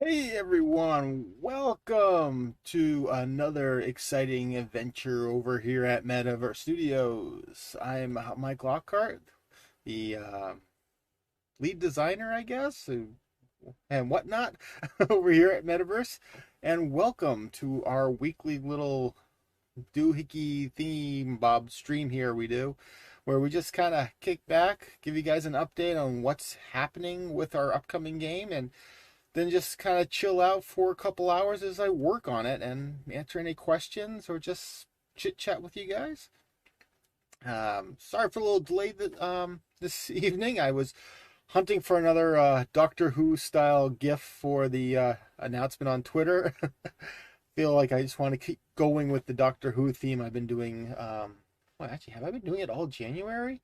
Hey everyone, welcome to another exciting adventure over here at Medaverse Studios. I'm Mike Lockhart, the lead designer, I guess, and whatnot over here at Metaverse. And welcome to our weekly little doohickey theme bob stream here we do, where we just kind of kick back, give you guys an update on what's happening with our upcoming game, and then just kind of chill out for a couple hours as I work on it and answer any questions or just chit chat with you guys. Sorry for a little delay this evening. I was hunting for another Doctor Who style GIF for the announcement on Twitter. Feel like I just want to keep going with the Doctor Who theme I've been doing. Well, actually, have I been doing it all January?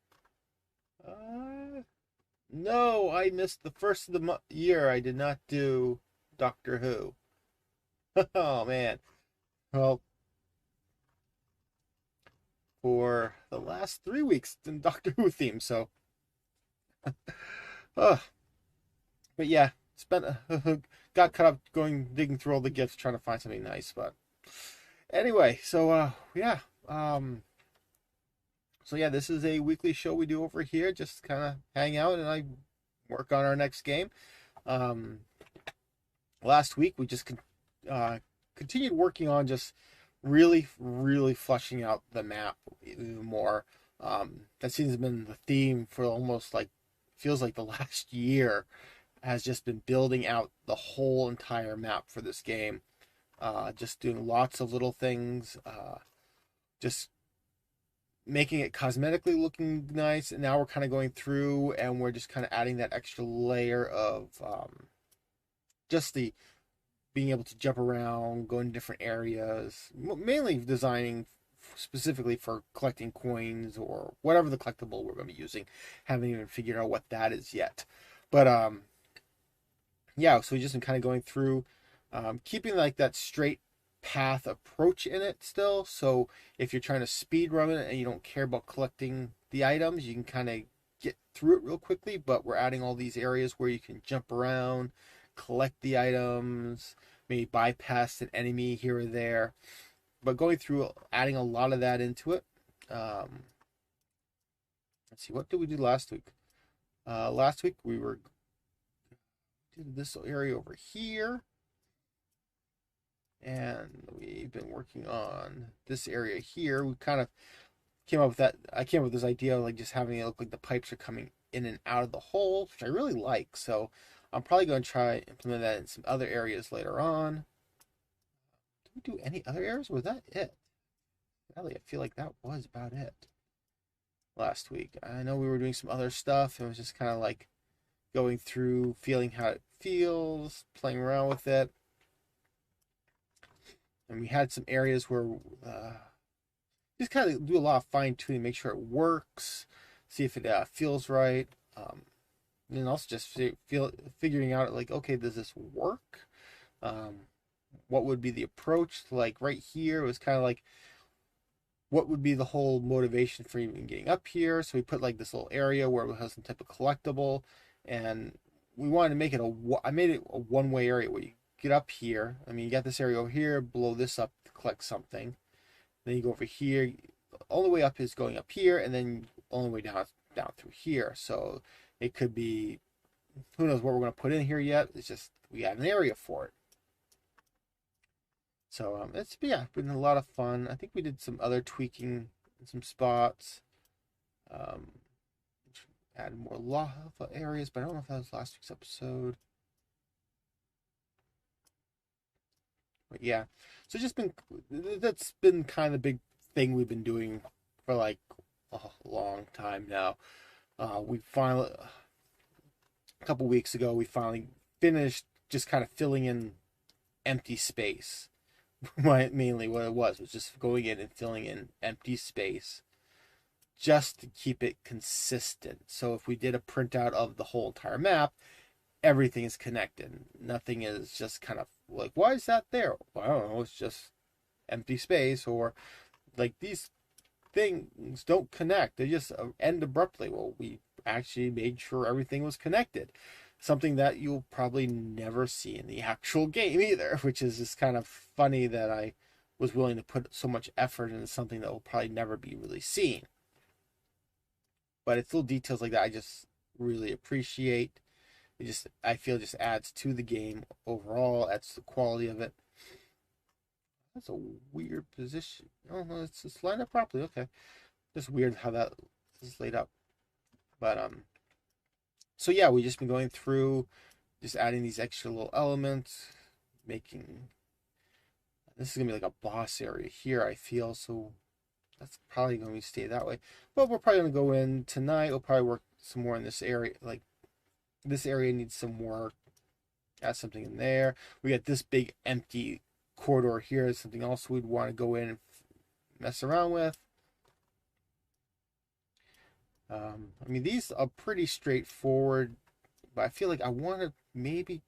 Uh, no, I missed the first of the year. I did not do Doctor Who. Oh man. Well, for the last 3 weeks, it's been Doctor Who theme. So, uh, but yeah, spent got caught up going digging through all the gifts trying to find something nice. But anyway, yeah, this is a weekly show we do over here. Just kind of hang out and I work on our next game. Um, Last week we just continued working on just really fleshing out the map even more. That seems to have been the theme for almost like feels like the last year has just been building out the whole entire map for this game. Just doing lots of little things, just making it cosmetically looking nice. And now we're kind of going through and we're just kind of adding that extra layer of just the being able to jump around, go in different areas, mainly designing specifically for collecting coins or whatever the collectible we're going to be using. Haven't even figured out what that is yet. But yeah, so we just been kind of going through, keeping like that straight path approach in it still. So if you're trying to speed run it and you don't care about collecting the items, you can kind of get through it real quickly. But we're adding all these areas where you can jump around, collect the items, maybe bypass an enemy here or there. But going through adding a lot of that into it. Let's see, what did we do last week? Last week we were did this area over here, and we've been working on this area here. We kind of came up with that. I came up with this idea of like just having it look like the pipes are coming in and out of the hole, which I really like. So I'm probably going to try implement that in some other areas later on. Did we do any other areas? Was that it? Really, I feel like that was about it last week. I know we were doing some other stuff. It was just kind of like going through, feeling how it feels, playing around with it. And we had some areas where just kind of do a lot of fine tuning, make sure it works, see if it feels right. And then also just figuring out like, okay, does this work? Um, what would be the approach? Like right here, it was kind of like, what would be the whole motivation for even getting up here? So we put like this little area where it has some type of collectible, and we wanted to make it I made it a one-way area where you get up here. I mean, you got this area over here, blow this up to collect something. Then you go over here. Only way up is going up here, and then only way down through here. So it could be, who knows what we're going to put in here yet. It's just we have an area for it. So it's been a lot of fun. I think we did some other tweaking in some spots. Um, add more lava areas, but I don't know if that was last week's episode. But yeah, so that's been kind of the big thing we've been doing for like a long time now. We finally a couple weeks ago we finally finished just kind of filling in empty space. Mainly what it was just going in and filling in empty space just to keep it consistent. So if we did a printout of the whole entire map, everything is connected. Nothing is just kind of like, why is that there? Well, I don't know. It's just empty space, or like these things don't connect. They just end abruptly. Well, we actually made sure everything was connected. something that you'll probably never see in the actual game either, which is just kind of funny that I was willing to put so much effort into something that will probably never be really seen. But it's little details like that I just really appreciate. It just, I feel, just adds to the game overall, adds to the quality of it. That's a weird position. Oh no, it's lined up properly. Okay, just weird how that is laid up. But so yeah, we just been going through, just adding these extra little elements, making. This is gonna be like a boss area here, I feel. So that's probably going to stay that way. But we're probably going to go in tonight. We'll probably work some more in this area. Like, this area needs some work. Add something in there. We got this big empty corridor here. Something else we'd want to go in and mess around with. I mean, these are pretty straightforward, but I feel like I want to maybe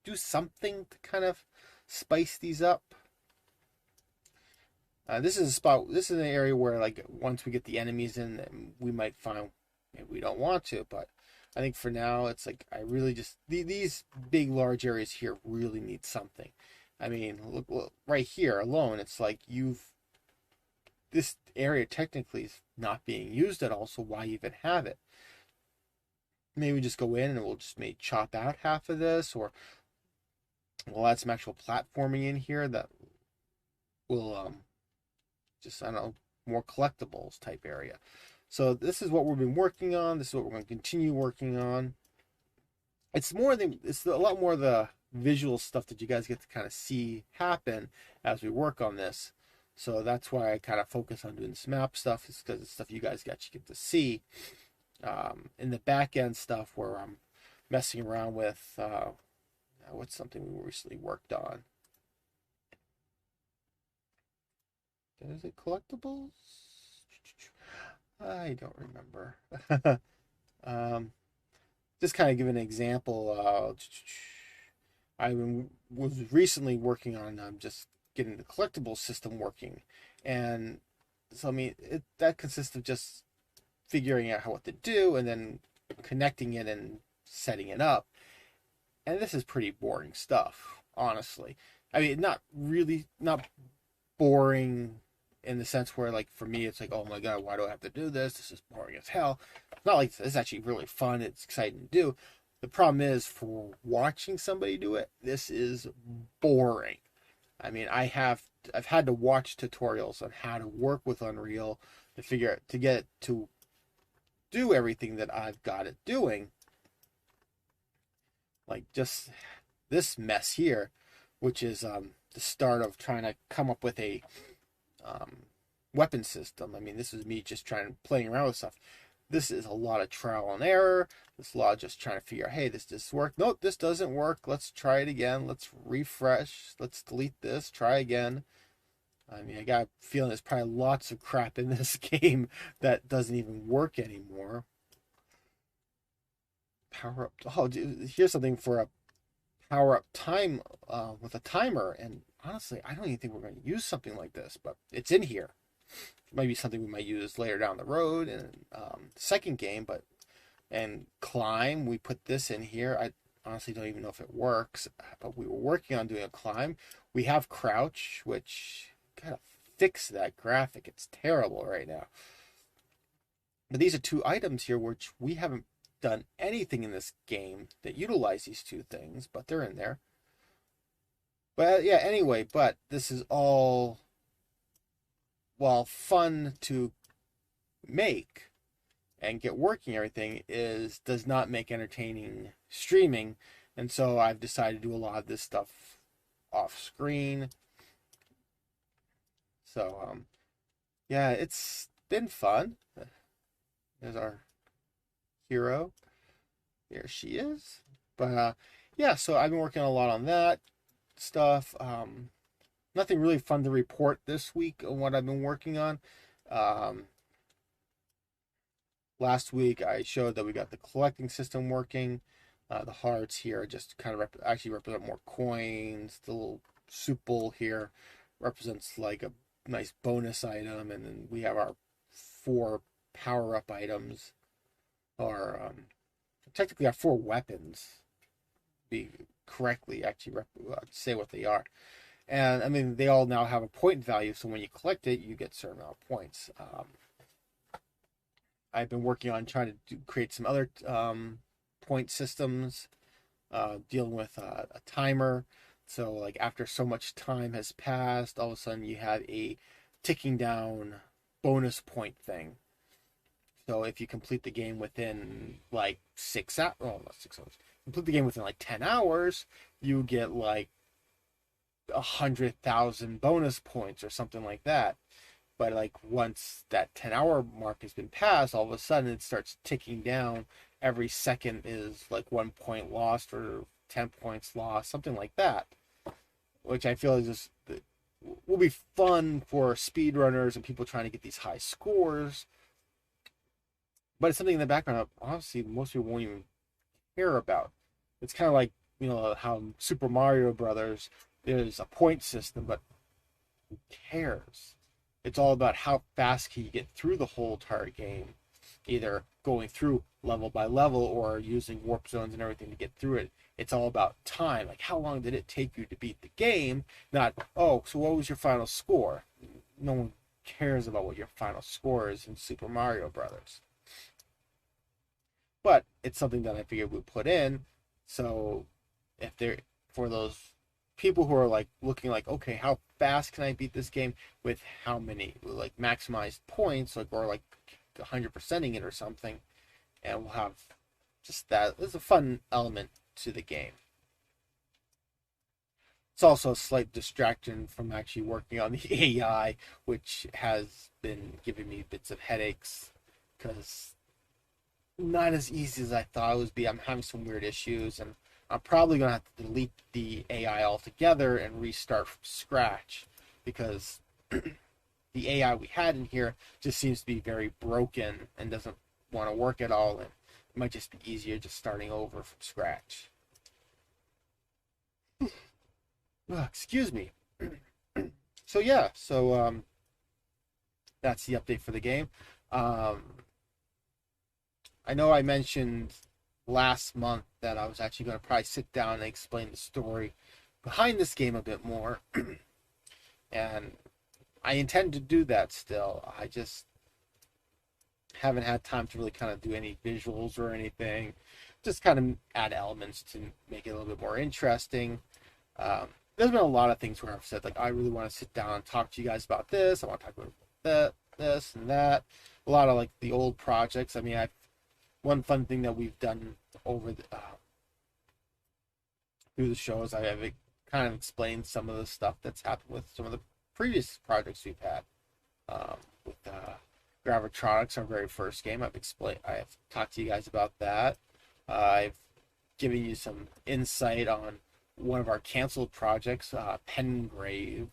do something to kind of spice these up. This is a spot. This is an area where, like, once we get the enemies in, we might find maybe we don't want to. But I think for now, it's like I really just these big, large areas here really need something. I mean, look right here alone. It's like this area technically is not being used at all. So why even have it? Maybe just go in and we'll just maybe chop out half of this, or we'll add some actual platforming in here that will just, I don't know, more collectibles type area. So this is what we've been working on. This is what we're going to continue working on. It's a lot more of the visual stuff that you guys get to kind of see happen as we work on this. So that's why I kind of focus on doing this map stuff, is because it's stuff you guys actually get to see. In the back end stuff where I'm messing around with, what's something we recently worked on? Is it collectibles? I don't remember. Just kind of give an example. I was recently working on just getting the collectible system working, and so I mean that consists of just figuring out what to do and then connecting it and setting it up. And this is pretty boring stuff, honestly. I mean, not boring in the sense where, like, for me it's like, oh my god, why do I have to do this? This is boring as hell. It's not like this. It's actually really fun. It's exciting to do. The problem is, for watching somebody do it, this is boring. I mean, I've had to watch tutorials on how to work with Unreal to get it to do everything that I've got it doing. Like just this mess here, which is the start of trying to come up with a weapon system. I mean, this is me just playing around with stuff. This is a lot of trial and error. This is a lot of just trying to figure out, hey, this work? Nope, this doesn't work. Let's try it again. Let's refresh. Let's delete this. Try again. I mean, I got a feeling there's probably lots of crap in this game that doesn't even work anymore. Power up. Oh, dude, here's something for a power up time with a timer. And honestly, I don't even think we're going to use something like this, but it's in here. It might be something we might use later down the road in the second game. And climb, we put this in here. I honestly don't even know if it works, but we were working on doing a climb. We have crouch, which gotta fix that graphic. It's terrible right now. But these are two items here which we haven't done anything in this game that utilize these two things, but they're in there. But yeah, anyway, but this is all, while fun to make and get working, everything does not make entertaining streaming. And so I've decided to do a lot of this stuff off screen. So yeah, it's been fun. There's our hero. There she is. But yeah, so I've been working a lot on that stuff. Nothing really fun to report this week on what I've been working on. Last week I showed that we got the collecting system working. The hearts here just kind of actually represent more coins. The little soup bowl here represents like a nice bonus item, and then we have our 4 power-up items, or technically our 4 weapons. be correctly actually say what they are. And I mean, they all now have a point value, so when you collect it, you get a certain amount of points. I've been working on trying to create some other point systems, dealing with a timer. So, like, after so much time has passed, all of a sudden you have a ticking down bonus point thing. So, if you complete the game within like 6 hours, well, not 6 hours, complete the game within like 10 hours, you get like 100,000 bonus points or something like that. But like once that 10-hour mark has been passed, all of a sudden it starts ticking down. Every second is like 1 point lost or 10 points lost, something like that. Which I feel is just will be fun for speedrunners and people trying to get these high scores. But it's something in the background honestly most people won't even care about. It's kind of like, how Super Mario Brothers, there's a point system, but who cares? It's all about how fast can you get through the whole entire game, either going through level by level or using warp zones and everything to get through it. It's all about time. Like, how long did it take you to beat the game? Not, oh, so what was your final score? No one cares about what your final score is in Super Mario Brothers. But it's something that I figured we'd put in. So if they're for those people who are like looking like, okay, how fast can I beat this game with how many like maximized points, like, or like 100%ing it or something, and we'll have just that. It's a fun element to the game. It's also a slight distraction from actually working on the AI, which has been giving me bits of headaches because not as easy as I thought it would be. I'm having some weird issues, and I'm probably gonna have to delete the AI altogether and restart from scratch because the AI we had in here just seems to be very broken and doesn't want to work at all. And it might just be easier just starting over from scratch. Excuse me. So yeah, that's the update for the game. Um, I know I mentioned last month that I was actually going to probably sit down and explain the story behind this game a bit more. And I intend to do that still. I just haven't had time to really kind of do any visuals or anything. Just kind of add elements to make it a little bit more interesting. There's been a lot of things where I've said, like, I really want to sit down and talk to you guys about this. I want to talk about that, this, and that. A lot of like the old projects. I mean, one fun thing that we've done over through the shows, I've kind of explained some of the stuff that's happened with some of the previous projects we've had. With Gravitronics, our very first game, I've talked to you guys about that. I've given you some insight on one of our canceled projects, Pengrave,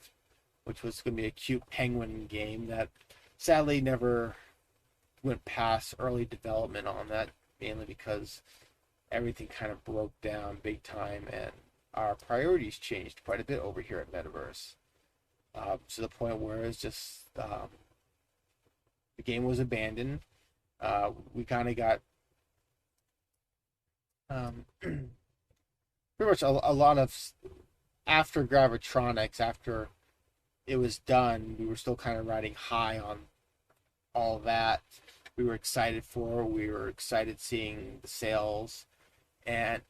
which was going to be a cute penguin game that sadly never went past early development on that, mainly because everything kind of broke down big time and our priorities changed quite a bit over here at Medaverse. To the point where it's just the game was abandoned. We kind of got pretty much a lot of after Gravitronics, after it was done, we were still kind of riding high on all that. We were excited for. We were excited seeing the sales, and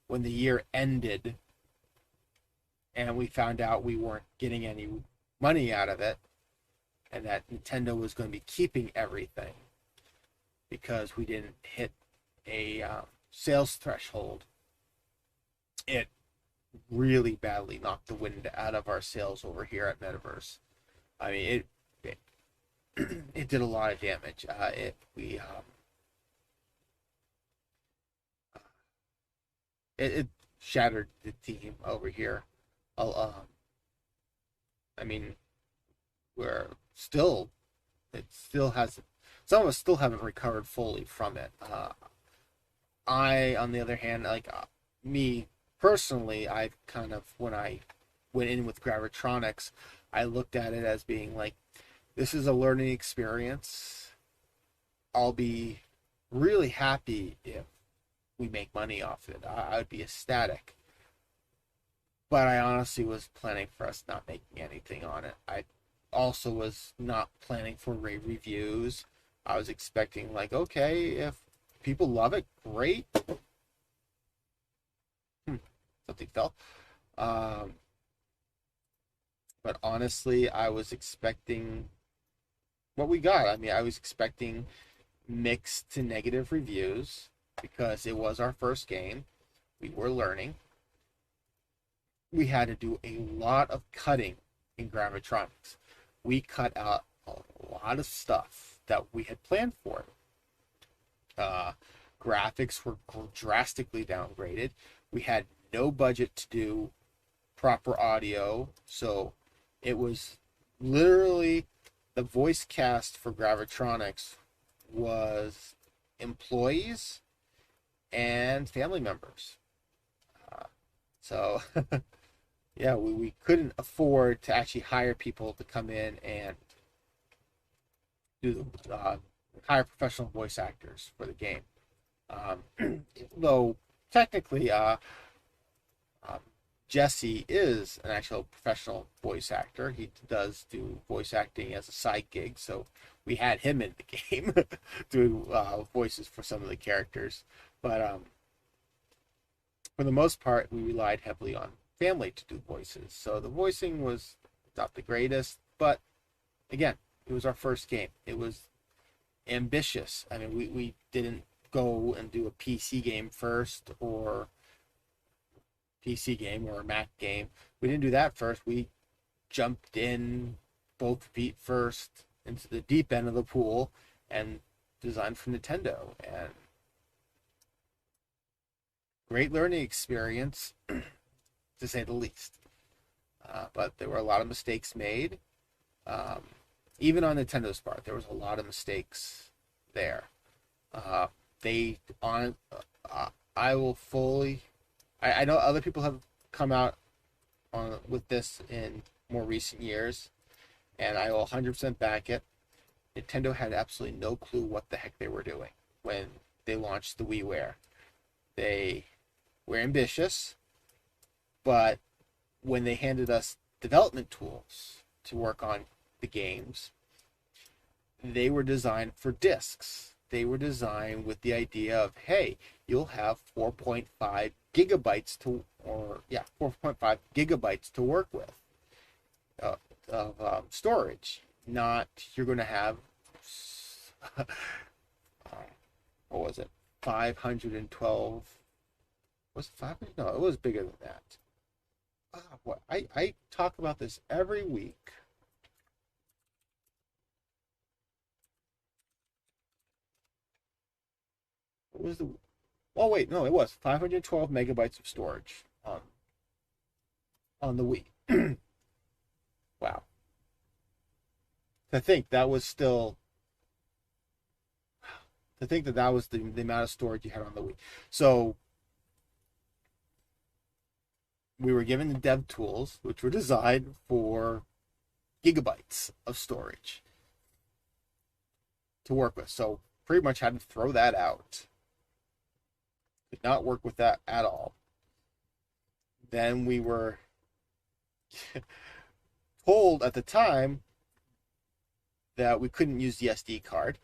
when the year ended, and we found out we weren't getting any money out of it, and that Nintendo was going to be keeping everything because we didn't hit a sales threshold, it really badly knocked the wind out of our sales over here at Metaverse. I mean, it did a lot of damage. It shattered the team over here. I mean, we're still it still has some of us still haven't recovered fully from it. I, on the other hand, like me personally, I've kind of when I went in with Gravitronics, I looked at it as being like, this is a learning experience. I'll be really happy if we make money off it. I would be ecstatic. But I honestly was planning for us not making anything on it. I also was not planning for rave reviews. I was expecting, like, okay, if people love it, great. Something fell. Um, but honestly, I was expecting what we got. I mean, I was expecting mixed to negative reviews because it was our first game. We were learning. We had to do a lot of cutting in Gravitronics. We cut out a lot of stuff that we had planned for. Uh, Graphics were drastically downgraded. We had no budget to do proper audio, so it was literally the voice cast for Gravitronics was employees and family members. So yeah, we couldn't afford to actually hire people to come in and do the hire professional voice actors for the game. Though technically, um, Jesse is an actual professional voice actor. He does do voice acting as a side gig, so we had him in the game doing voices for some of the characters. But for the most part, we relied heavily on family to do voices. So the voicing was not the greatest, but again, it was our first game. It was ambitious. I mean, we didn't go and do a PC game first or a Mac game. We didn't do that first. We jumped in both feet first into the deep end of the pool and designed for Nintendo. And great learning experience, to say the least. But there were a lot of mistakes made. Even on Nintendo's part, there was a lot of mistakes there. They on I will fully. I know other people have come out on with this in more recent years, and I will 100% back it. Nintendo had absolutely no clue what the heck they were doing when they launched the WiiWare. They were ambitious, but when they handed us development tools to work on the games, they were designed for discs. They were designed with the idea of, hey, you'll have 4.5 gigabytes to, 4.5 gigabytes to work with of storage. Not you're going to have, what was it, 512? Was it 500? No, it was bigger than that. What I talk about this every week. What was the? Oh wait, no, it was 512 megabytes of storage on the Wii. Wow. To think that was still. To think that that was the amount of storage you had on the Wii. So we were given the dev tools, which were designed for gigabytes of storage to work with. So pretty much had to throw that out. Did not work with that at all. Then we were told at the time that we couldn't use the SD card.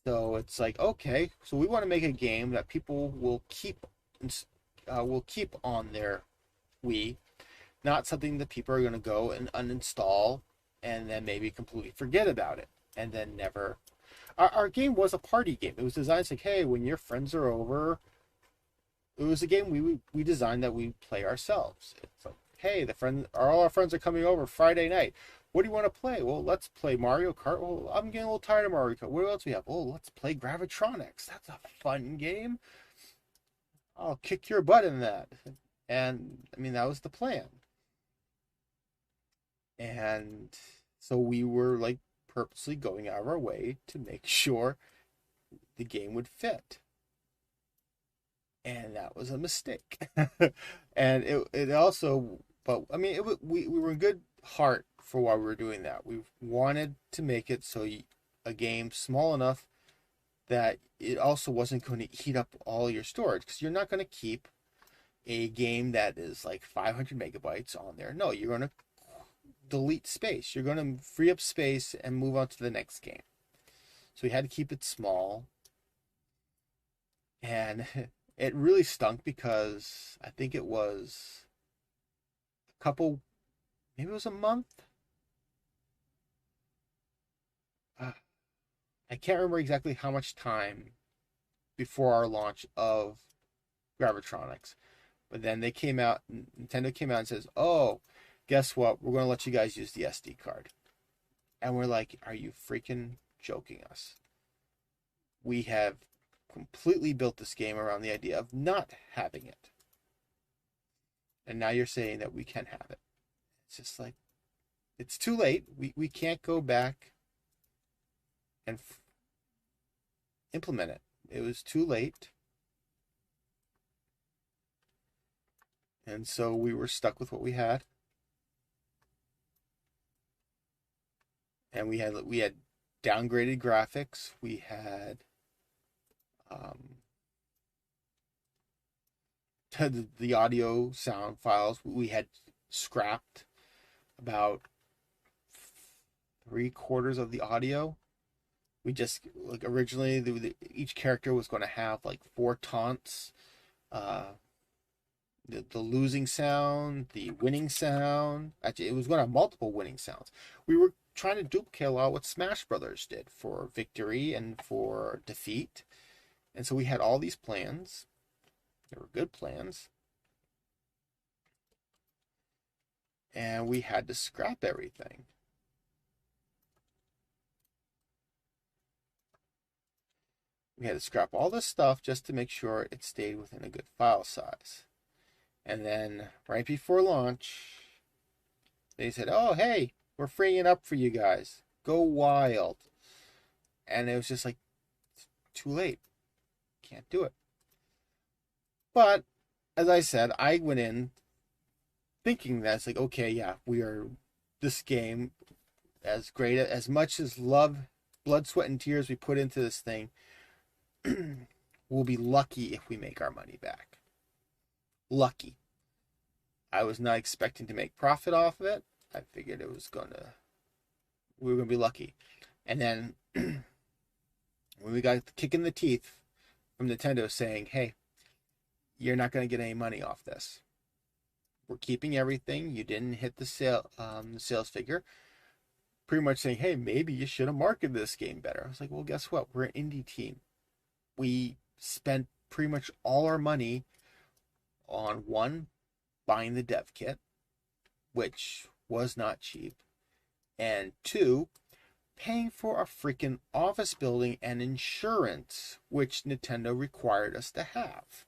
So it's like, okay, so we want to make a game that people will keep on their Wii, not something that people are going to go and uninstall and then maybe completely forget about it and then never. Our game was a party game. It was designed to like, hey, when your friends are over, it was a game we designed that we play ourselves. It's like, hey, all our friends are coming over Friday night. What do you want to play? Well, let's play Mario Kart. Well, I'm getting a little tired of Mario Kart. What else we have? Oh, let's play Gravitronics. That's a fun game. I'll kick your butt in that. And I mean, that was the plan. And so we were like purposely going out of our way to make sure the game would fit. And that was a mistake. And it also, but I mean, we were in good heart for why we were doing that. We wanted to make it so a game small enough that it also wasn't going to eat up all your storage, because you're not going to keep a game that is like 500 megabytes on there. No, you're going to delete space. You're going to free up space and move on to the next game. So we had to keep it small. And it really stunk because I think it was a couple, maybe it was a month. Uh, I can't remember exactly how much time before our launch of Gravitronics. But then they came out, Nintendo came out and says, "Oh, guess what? We're going to let you guys use the SD card." And we're like, "Are you freaking joking us? We have completely built this game around the idea of not having it. And now you're saying that we can have it." It's just like, it's too late. We can't go back and implement it. It was too late. And so we were stuck with what we had. And we had downgraded graphics. We had the audio sound files. We had scrapped about 3/4 of the audio. We just, like, originally each character was going to have like 4 taunts. The losing sound, the winning sound. Actually, it was going to have multiple winning sounds. We were trying to duplicate a lot what Smash Brothers did for victory and for defeat. And so we had all these plans. They were good plans. And we had to scrap everything. We had to scrap all this stuff just to make sure it stayed within a good file size. And then right before launch, they said, "Oh, hey, we're freeing it up for you guys. Go wild." And it was just like, too late. Can't do it. But as I said, I went in thinking that it's like, okay, yeah, we are this game, as great, as much as love, blood, sweat, and tears we put into this thing, we'll be lucky if we make our money back. Lucky. I was not expecting to make profit off of it. I figured we were gonna be lucky. And then when we got the kick in the teeth from Nintendo saying, "Hey, you're not gonna get any money off this. We're keeping everything. You didn't hit the sales figure." Pretty much saying, "Hey, maybe you should have marketed this game better." I was like, "Well, guess what? We're an indie team. We spent pretty much all our money on, one, buying the dev kit, which was not cheap, and 2, paying for a freaking office building and insurance, which Nintendo required us to have."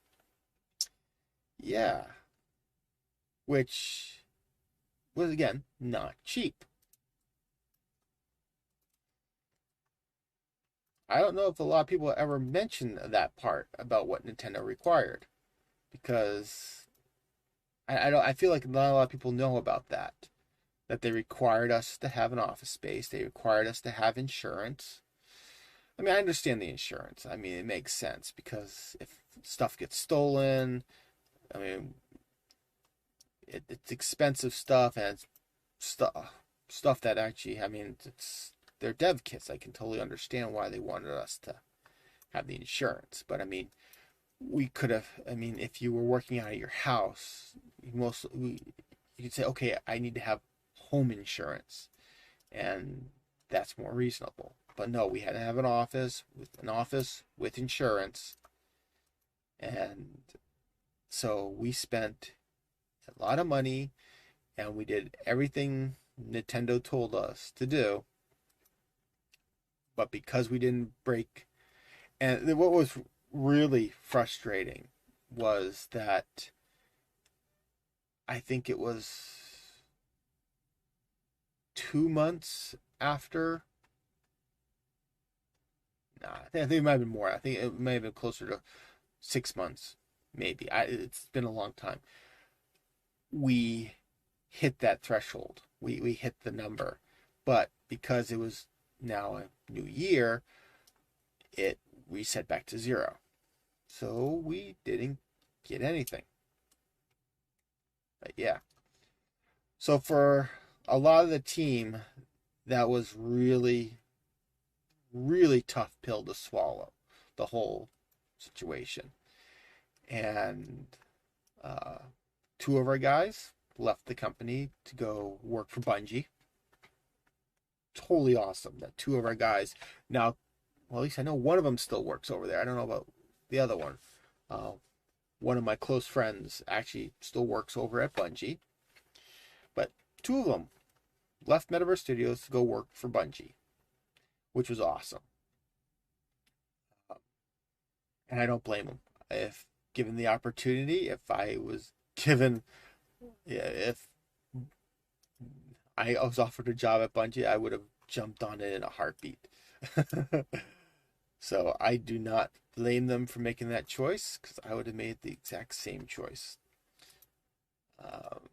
Yeah. Which was, again, not cheap. I don't know if a lot of people ever mention that part about what Nintendo required, because I feel like not a lot of people know about that. That they required us to have an office space. They required us to have insurance. I mean, I understand the insurance. I mean, it makes sense, because if stuff gets stolen, I mean, it's expensive stuff, and it's stuff that actually, I mean, they're dev kits. I can totally understand why they wanted us to have the insurance. But I mean, we could have, I mean, if you were working out of your house, you could say, "Okay, I need to have home insurance," and that's more reasonable. But no, we had to have an office with insurance. And so we spent a lot of money, and we did everything Nintendo told us to do. But because we didn't break, and what was really frustrating was that I think it was 2 months after. Nah, I think it might have been more. I think it may have been closer to 6 months, maybe. It's been a long time. We hit that threshold. We hit the number, but because it was now a new year, it reset back to zero. So we didn't get anything. But yeah. So for a lot of the team, that was really, really tough pill to swallow, the whole situation. And uh, two of our guys left the company to go work for Bungie. Totally awesome that two of our guys now, well, at least I know one of them still works over there. I don't know about the other one. Uh, one of my close friends actually still works over at Bungie. But two of them left Medaverse Studios to go work for Bungie, which was awesome. And I don't blame them. If given the opportunity, if I was given, yeah, if I was offered a job at Bungie, I would have jumped on it in a heartbeat. So I do not blame them for making that choice because I would have made the exact same choice. Um,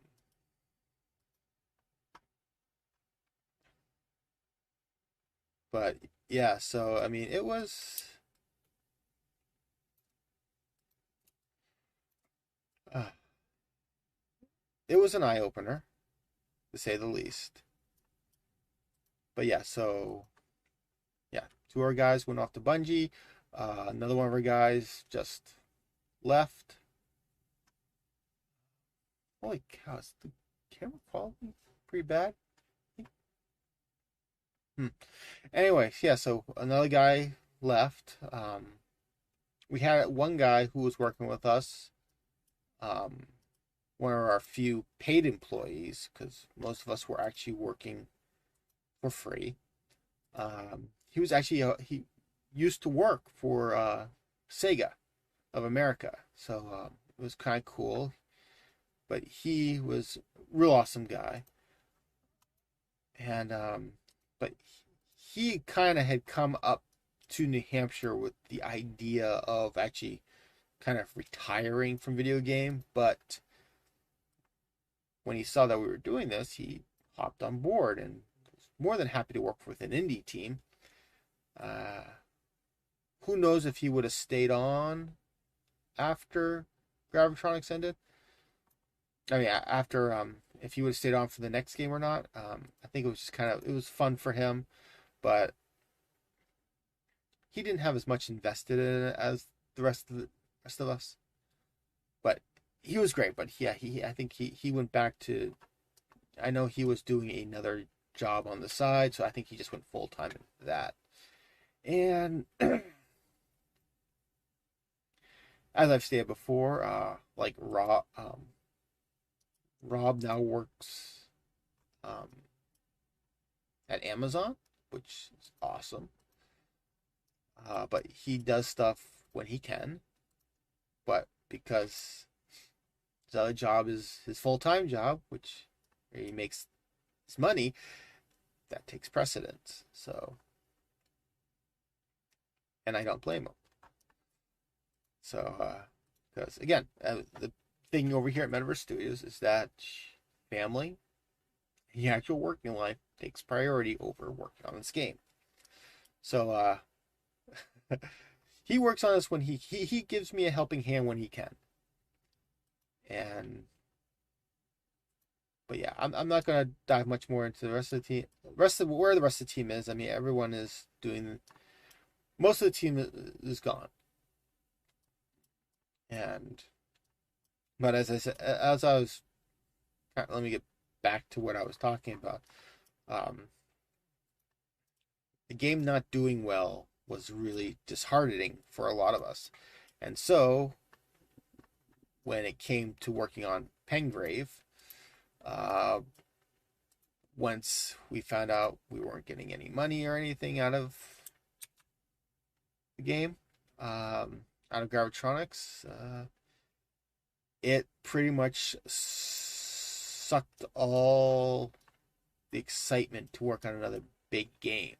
but yeah, so I mean, uh, it was an eye opener to say the least. But yeah, so yeah, two of our guys went off to Bungie. Another one of our guys just left. Holy cow, is the camera quality pretty bad? Hmm. Anyway, yeah, so another guy left. We had one guy who was working with us, um, one of our few paid employees, because most of us were actually working for free. He was actually he used to work for Sega of America, so it was kind of cool. But he was a real awesome guy, and but he kind of had come up to New Hampshire with the idea of actually kind of retiring from video game, but when he saw that we were doing this, he hopped on board and was more than happy to work with an indie team. Uh, who knows if he would have stayed on after Gravitronics ended? I mean, after if he would have stayed on for the next game or not. I think it was just kind of it was fun for him, but he didn't have as much invested in it as the rest of us. But he was great. But yeah, he I think he went back to. I know he was doing another job on the side, so I think he just went full time into that. And as I've stated before, like Rob now works um, at Amazon, which is awesome. But he does stuff when he can. But because his other job is his full time job, which he makes his money, that takes precedence. So, and I don't blame him. So, because again, the thing over here at Medaverse Studios is that family, the actual working life, takes priority over working on this game. So, he works on this when he gives me a helping hand when he can. And but yeah, I'm not gonna dive much more into the rest of the team. Rest of where the rest of the team is. I mean, everyone is doing. Most of the team is gone. And but as I said, as I was, let me get back to what I was talking about. Um, the game not doing well was really disheartening for a lot of us, and so when it came to working on Pengrave, uh, once we found out we weren't getting any money or anything out of the game, out of Gravitronics, it pretty much sucked all the excitement to work on another big game,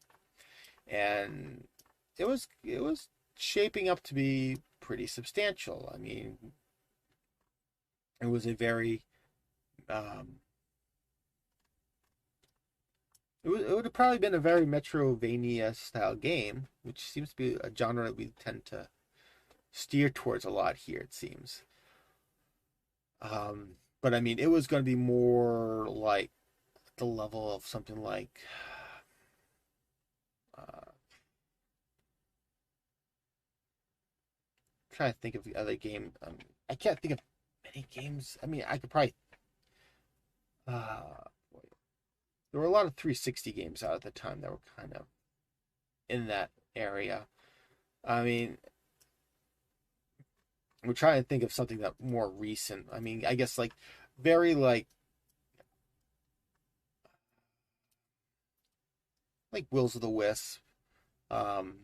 and it was shaping up to be pretty substantial. I mean, it was a very um, it would have probably been a very Metrovania style game, which seems to be a genre that we tend to steer towards a lot here, it seems. But I mean, it was going to be more like the level of something like uh, trying to think of the other game. I can't think of many games. I mean, I could probably. Uh, there were a lot of 360 games out at the time that were kind of in that area. I mean, we're trying to think of something that more recent. I mean, I guess like very like Wills of the Wisp. Um,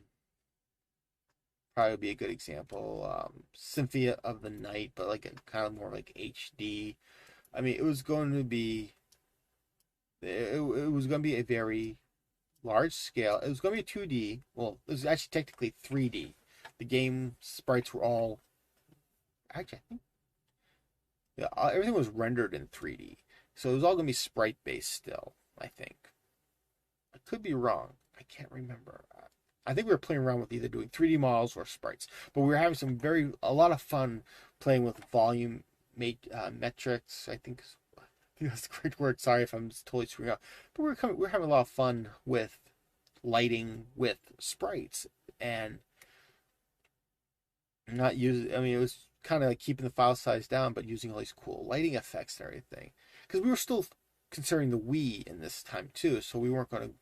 Probably would be a good example. Symphony of the Night, but like a kind of more like HD. I mean, it was going to be it was going to be a very large scale. It was going to be a 2D. Well, it was actually technically 3D. The game sprites were all actually I think yeah, everything was rendered in 3D. So it was all going to be sprite based still, I think. I could be wrong. I can't remember. I think we were playing around with either doing 3D models or sprites, but we were having a lot of fun playing with volume metrics. I think that's the correct word. Sorry if I'm just totally screwing up, but we're having a lot of fun with lighting with sprites and not use. I mean, it was kind of like keeping the file size down, but using all these cool lighting effects and everything. Because we were still considering the Wii in this time too, so we weren't going to.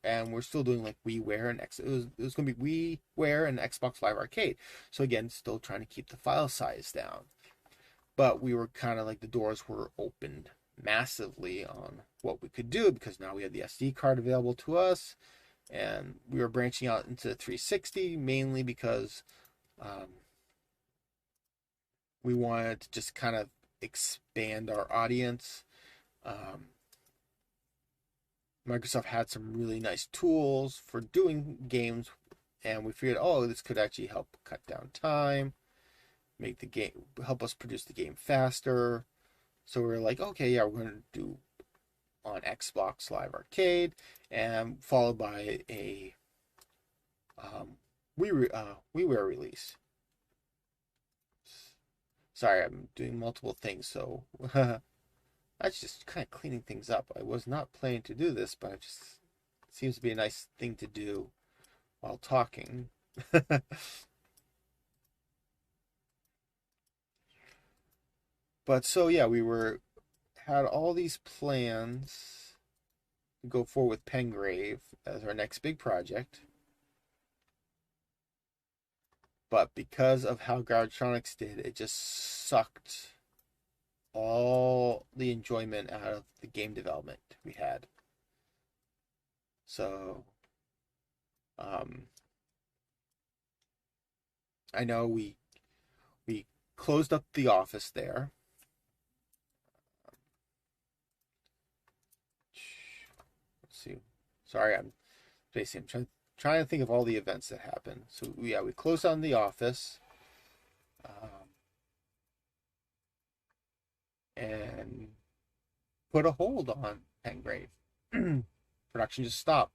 And we're still doing like WiiWare and it was going to be WiiWare and Xbox Live Arcade. So again, still trying to keep the file size down. But we were kind of like the doors were opened massively on what we could do because now we had the SD card available to us, and we were branching out into 360 mainly because um, we wanted to just kind of expand our audience. Um, Microsoft had some really nice tools for doing games, and we figured, oh, this could actually help cut down time, make the game, help us produce the game faster. So we were like, okay, yeah, we're going to do on Xbox Live Arcade, and followed by a WiiWare release. Sorry, I'm doing multiple things, so that's just kind of cleaning things up. I was not planning to do this, but it just seems to be a nice thing to do while talking. But so yeah, we were had all these plans to go forward with Pengrave as our next big project. But because of how Gardtronics did, it just sucked all the enjoyment out of the game development we had. So um, I know we closed up the office there. Let's see. Sorry, I'm trying to think of all the events that happened. So yeah, we closed down the office, and put a hold on Pengrave. Production just stopped.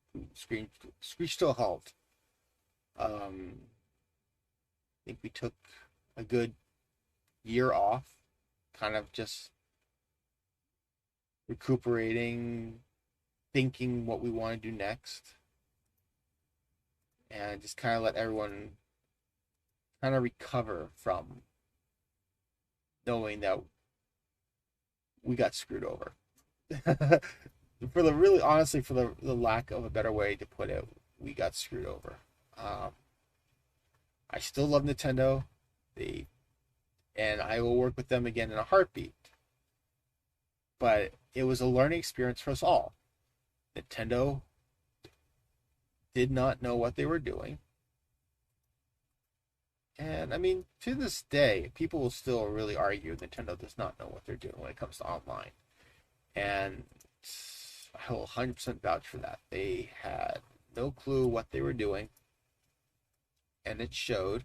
Screeched to a halt. I think we took a good year off, kind of just recuperating, thinking what we want to do next, and just kind of let everyone kind of recover from knowing that we got screwed over. For the really honestly, for the lack of a better way to put it, we got screwed over. Um, I still love Nintendo. They and I will work with them again in a heartbeat. But it was a learning experience for us all. Nintendo did not know what they were doing. And I mean, to this day, people will still really argue Nintendo does not know what they're doing when it comes to online. And I will 100% vouch for that. They had no clue what they were doing, and it showed.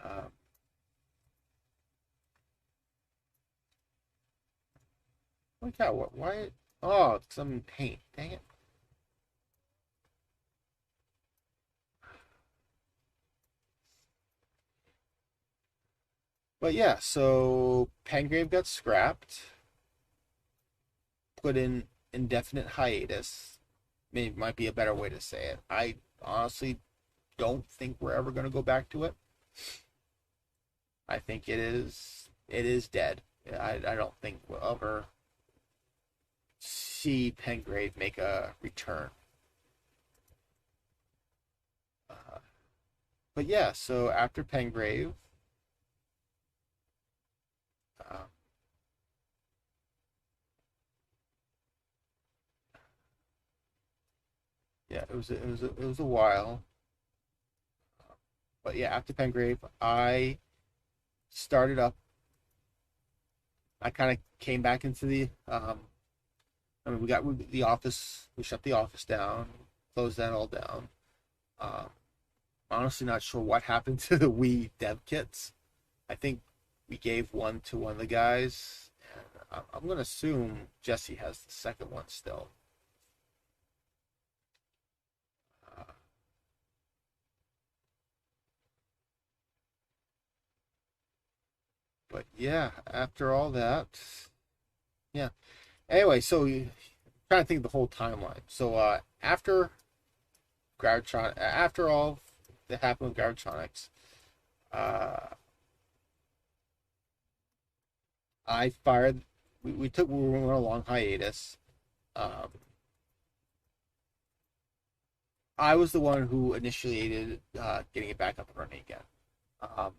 Um, like, yeah, why Oh, some paint. Dang it. But yeah, so Pengrave got scrapped, put in indefinite hiatus. Maybe might be a better way to say it. I honestly don't think we're ever going to go back to it. I think it is dead. I don't think we'll ever see Pengrave make a return. Uh, but yeah, so after Pengrave, uh, yeah, it was a while. But yeah, after Pengrave, I started up. I kind of came back into the. I mean, the office. We shut the office down, closed that all down. Um, Honestly, not sure what happened to the Wii dev kits. I think we gave one to one of the guys, and I'm gonna assume Jesse has the second one still. Uh, but yeah, after all that, yeah. Anyway, so you trying to think of the whole timeline. So after after all that happened with Gravitronix, uh, I fired. We went on a long hiatus. Um, I was the one who initiated getting it back up and running again. Um,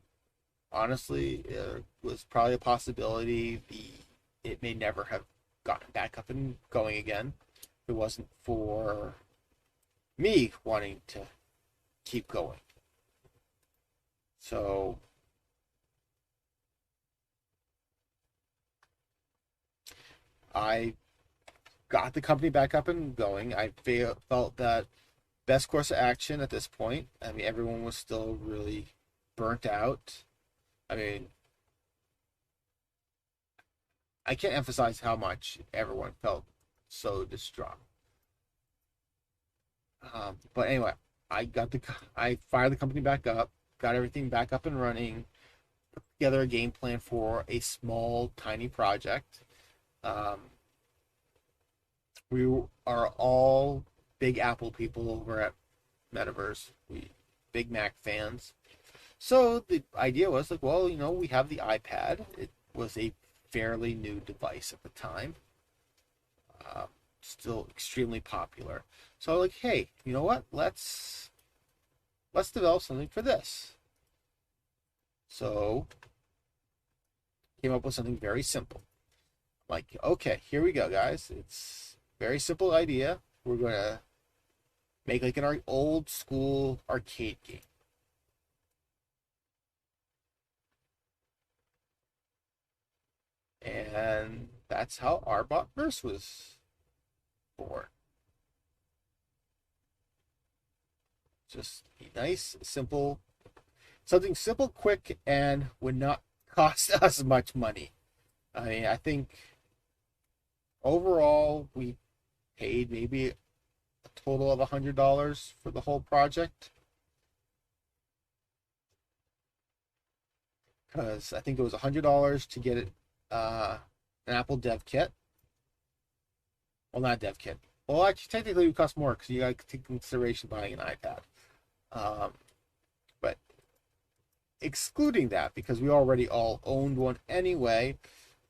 Honestly, it was probably a possibility. It may never have gotten back up and going again if it wasn't for me wanting to keep going. So I got the company back up and going. I felt that best course of action at this point. I mean, everyone was still really burnt out. I mean, I can't emphasize how much everyone felt so distraught. But anyway, I fired the company back up, got everything back up and running, put together a game plan for a small, tiny project. Um, we are all big Apple people over at Metaverse. We big Mac fans. So the idea was like, well, we have the iPad. It was a fairly new device at the time, uh, still extremely popular. So like, hey, you know what? Let's develop something for this. So came up with something very simple. Like, okay, here we go, guys. It's a very simple idea. We're gonna make like an old school arcade game. And that's how Arbot Verse was born. Just be nice, simple, something simple, quick, and would not cost us much money. I mean, I think overall we paid maybe a total of $100 for the whole project, because I think it was $100 to get it an Apple Dev Kit. Well, not Dev Kit. Well, actually, technically, it would cost more because you got to take consideration buying an iPad. Um, but excluding that, because we already all owned one anyway,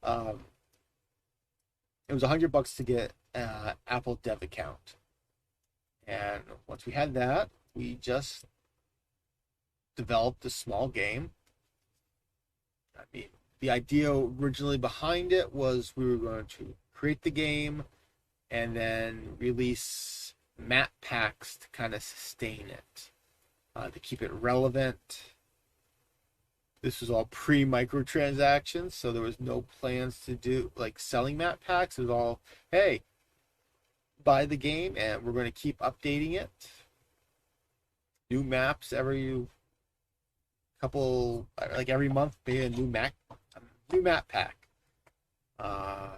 um, it was $100 to get Apple Dev account. And once we had that, we just developed a small game. I mean, the idea originally behind it was we were going to create the game and then release map packs to kind of sustain it, to keep it relevant. This was all pre microtransactions, so there was no plans to do like selling map packs. It was all, hey, buy the game and we're going to keep updating it. New maps every couple, like every month, maybe a new map pack. Uh,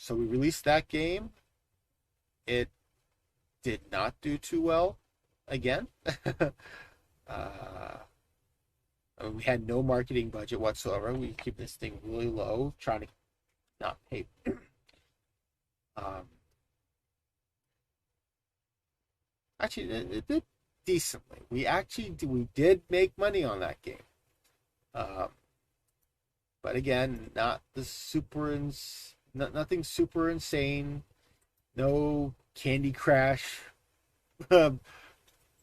So we released that game. It did not do too well again. uh, I mean, we had no marketing budget whatsoever. We keep this thing really low, trying to not pay. Um, actually, it did decently. We did make money on that game. Um, but again, not the nothing super insane. No Candy Crash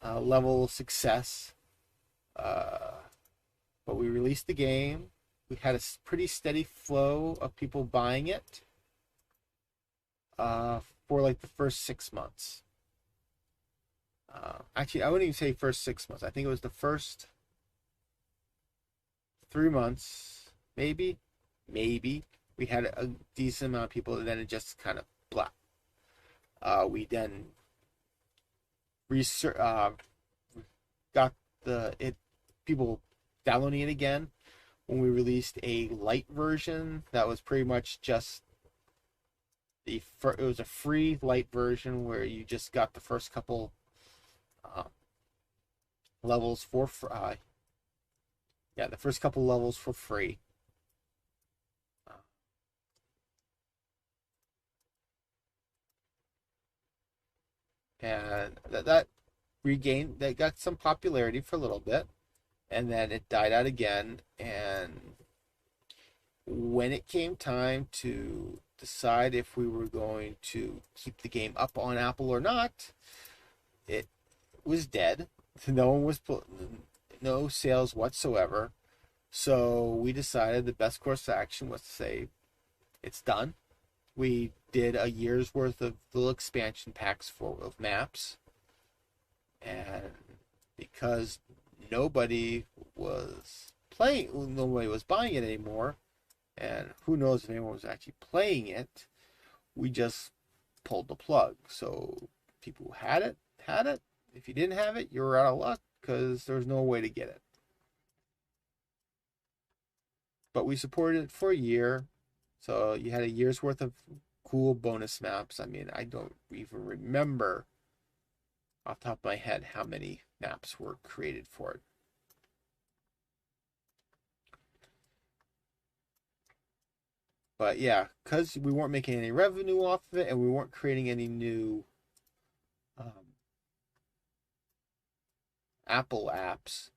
level success. Uh, but we released the game. We had a pretty steady flow of people buying it for like the first 6 months. Actually, I wouldn't even say first 6 months. I think it was the first 3 months, maybe. We had a decent amount of people, and then it just kind of blah. We then research got the it people downloading it again when we released a light version that was pretty much just it was a free light version where you just got the first couple levels for the first couple levels for free. And that regained that got some popularity for a little bit, and then it died out again. And when it came time to decide if we were going to keep the game up on Apple or not, it was dead. No sales whatsoever. So we decided the best course of action was to say it's done. We did a year's worth of little expansion packs of maps, and because nobody was nobody was buying it anymore, and who knows if anyone was actually playing it, we just pulled the plug. So people who had it had it. If you didn't have it, you were out of luck because there was no way to get it. But we supported it for a year, so you had a year's worth of cool bonus maps. I mean, I don't even remember off the top of my head how many maps were created for it. But yeah, because we weren't making any revenue off of it and we weren't creating any new Apple apps,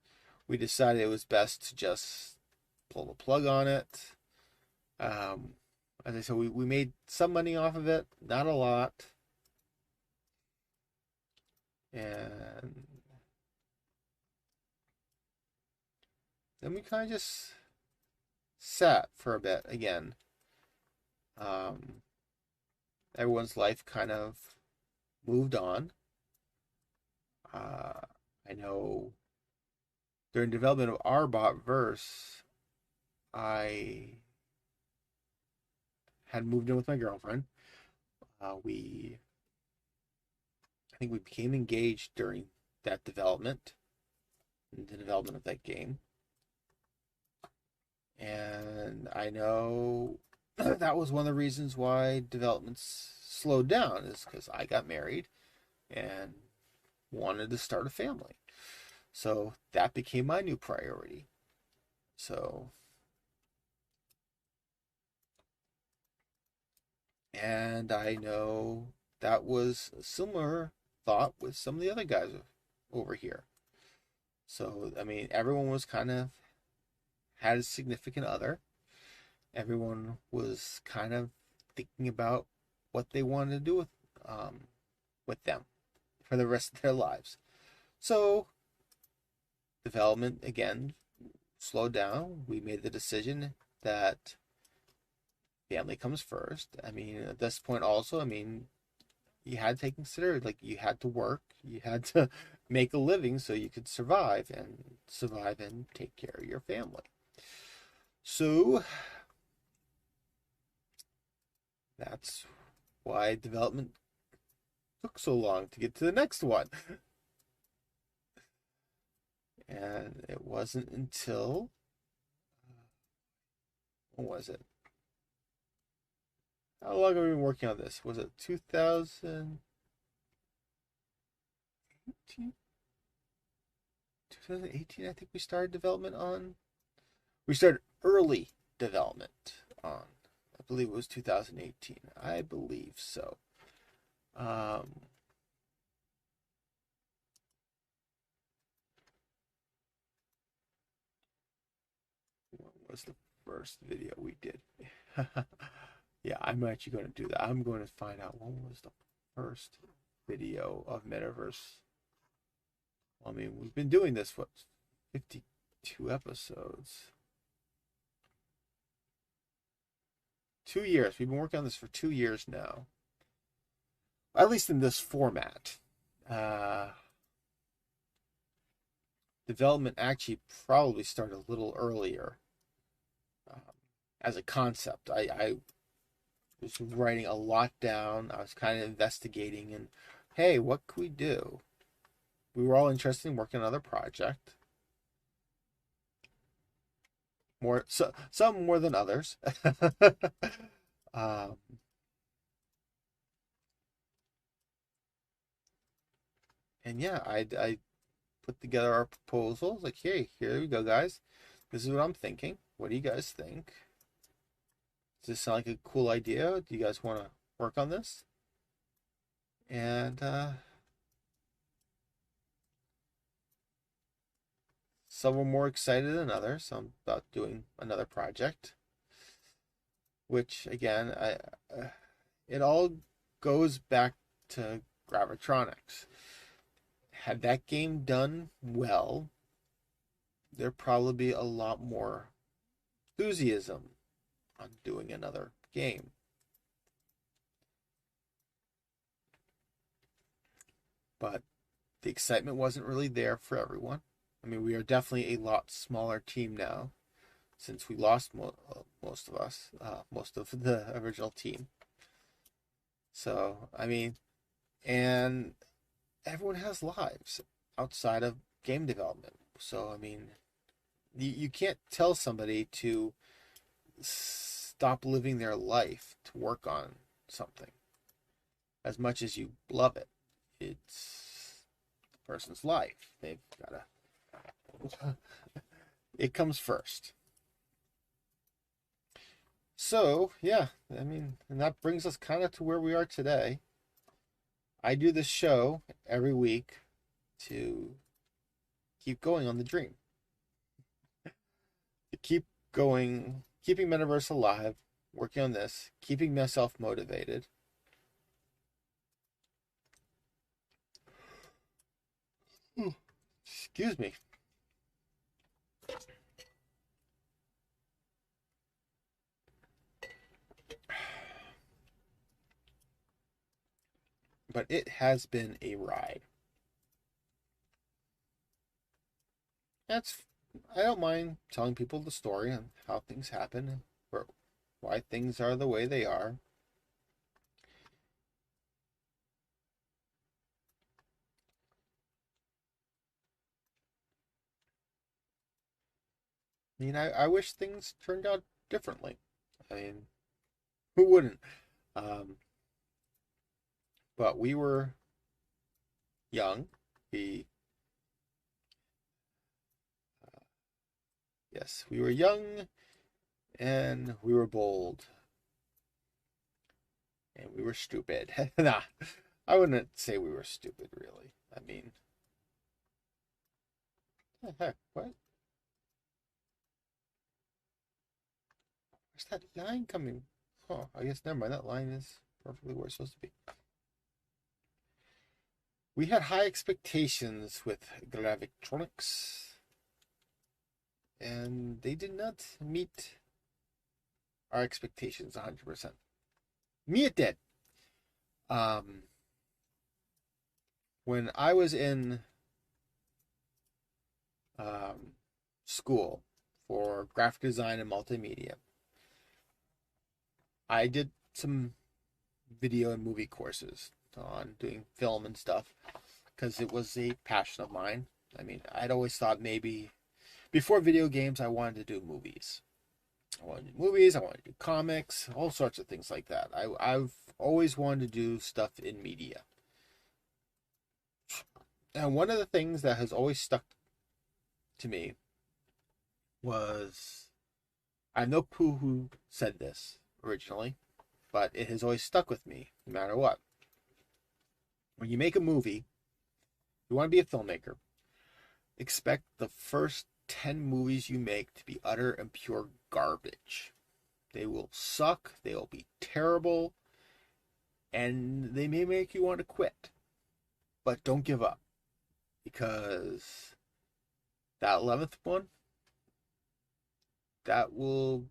we decided it was best to just pull the plug on it. As I said, we made some money off of it, not a lot. And then we kind of just sat for a bit again. Everyone's life kind of moved on. I know during development of our Medaverse, I had moved in with my girlfriend. I think we became engaged during that development, the development of that game. And I know that was one of the reasons why developments slowed down, is because I got married and wanted to start a family. So that became my new priority. So, and I know that was a similar thought with some of the other guys over here. So, I mean, everyone was kind of had a significant other. Everyone was kind of thinking about what they wanted to do with them for the rest of their lives. So, development again slowed down. We made the decision that family comes first. I mean, at this point, also, I mean, you had to consider, like, you had to work, you had to make a living so you could survive and take care of your family. So that's why development took so long to get to the next one. And it wasn't until, when was it? How long have we been working on this? Was it 2018? 2018, I think we started development on. We started early development on. I believe it was 2018. I believe so. Um, what was the first video we did? Yeah, I'm actually going to do that. I'm going to find out what was the first video of Metaverse. I mean, we've been doing this for 52 episodes. 2 years. We've been working on this for 2 years now. At least in this format. Development actually probably started a little earlier as a concept. I was writing a lot down. I was kind of investigating and, hey, what could we do? We were all interested in working on another project. Some more than others. um, and yeah, I put together our proposals. Like, hey, here we go, guys. This is what I'm thinking. What do you guys think? Does this sound like a cool idea? Do you guys want to work on this? And some were more excited than others about doing another project. Which again, it all goes back to Gravitronics. Had that game done well, there'd probably be a lot more enthusiasm on doing another game. But the excitement wasn't really there for everyone. I mean, we are definitely a lot smaller team now since we lost most of us, most of the original team. So, I mean, and everyone has lives outside of game development. So, I mean, you can't tell somebody to stop living their life to work on something as much as you love it. It's the person's life. They've got to, it comes first. So, yeah, I mean, and that brings us kind of to where we are today. I do this show every week to keep going on the dream, to keep going, keeping Metaverse alive, working on this, keeping myself motivated. Excuse me. But it has been a ride. That's I don't mind telling people the story and how things happen and why things are the way they are. I mean, I wish things turned out differently. I mean, who wouldn't? Um, but we were young. We, yes, we were young and we were bold and we were stupid. Nah, I wouldn't say we were stupid, really. I mean, the heck, what? Where's that line coming? Oh, I guess never mind. That line is perfectly where it's supposed to be. We had high expectations with Gravitronics, and they did not meet our expectations 100%. Me, it did. Um, when I was in school for graphic design and multimedia, I did some video and movie courses on doing film and stuff because it was a passion of mine. I mean, I'd always thought maybe before video games, I wanted to do movies. I want to do movies. I want to do comics, all sorts of things like that. I've always wanted to do stuff in media. And one of the things that has always stuck to me was, I have no clue who said this originally, but it has always stuck with me no matter what. When you make a movie, you want to be a filmmaker, expect the first 10 movies you make to be utter and pure garbage. They will suck, they will be terrible, and they may make you want to quit. But don't give up, because that 11th one, that will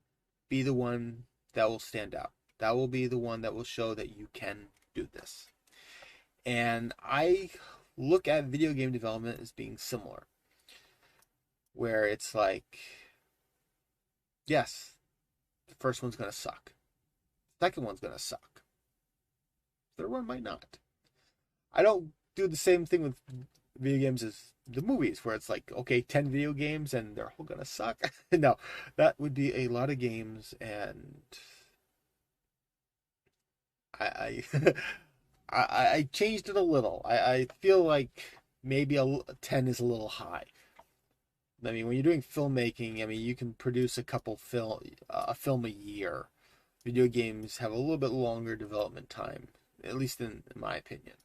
be the one that will stand out. That will be the one that will show that you can do this. And I look at video game development as being similar, where it's like, yes, the first one's going to suck. The second one's going to suck. The third one might not. I don't do the same thing with video games as the movies, where it's like, okay, 10 video games and they're all going to suck. No, that would be a lot of games, and I I changed it a little. I feel like maybe a 10 is a little high. I mean, when you're doing filmmaking, I mean, you can produce a film a year. Video games have a little bit longer development time, at least in my opinion.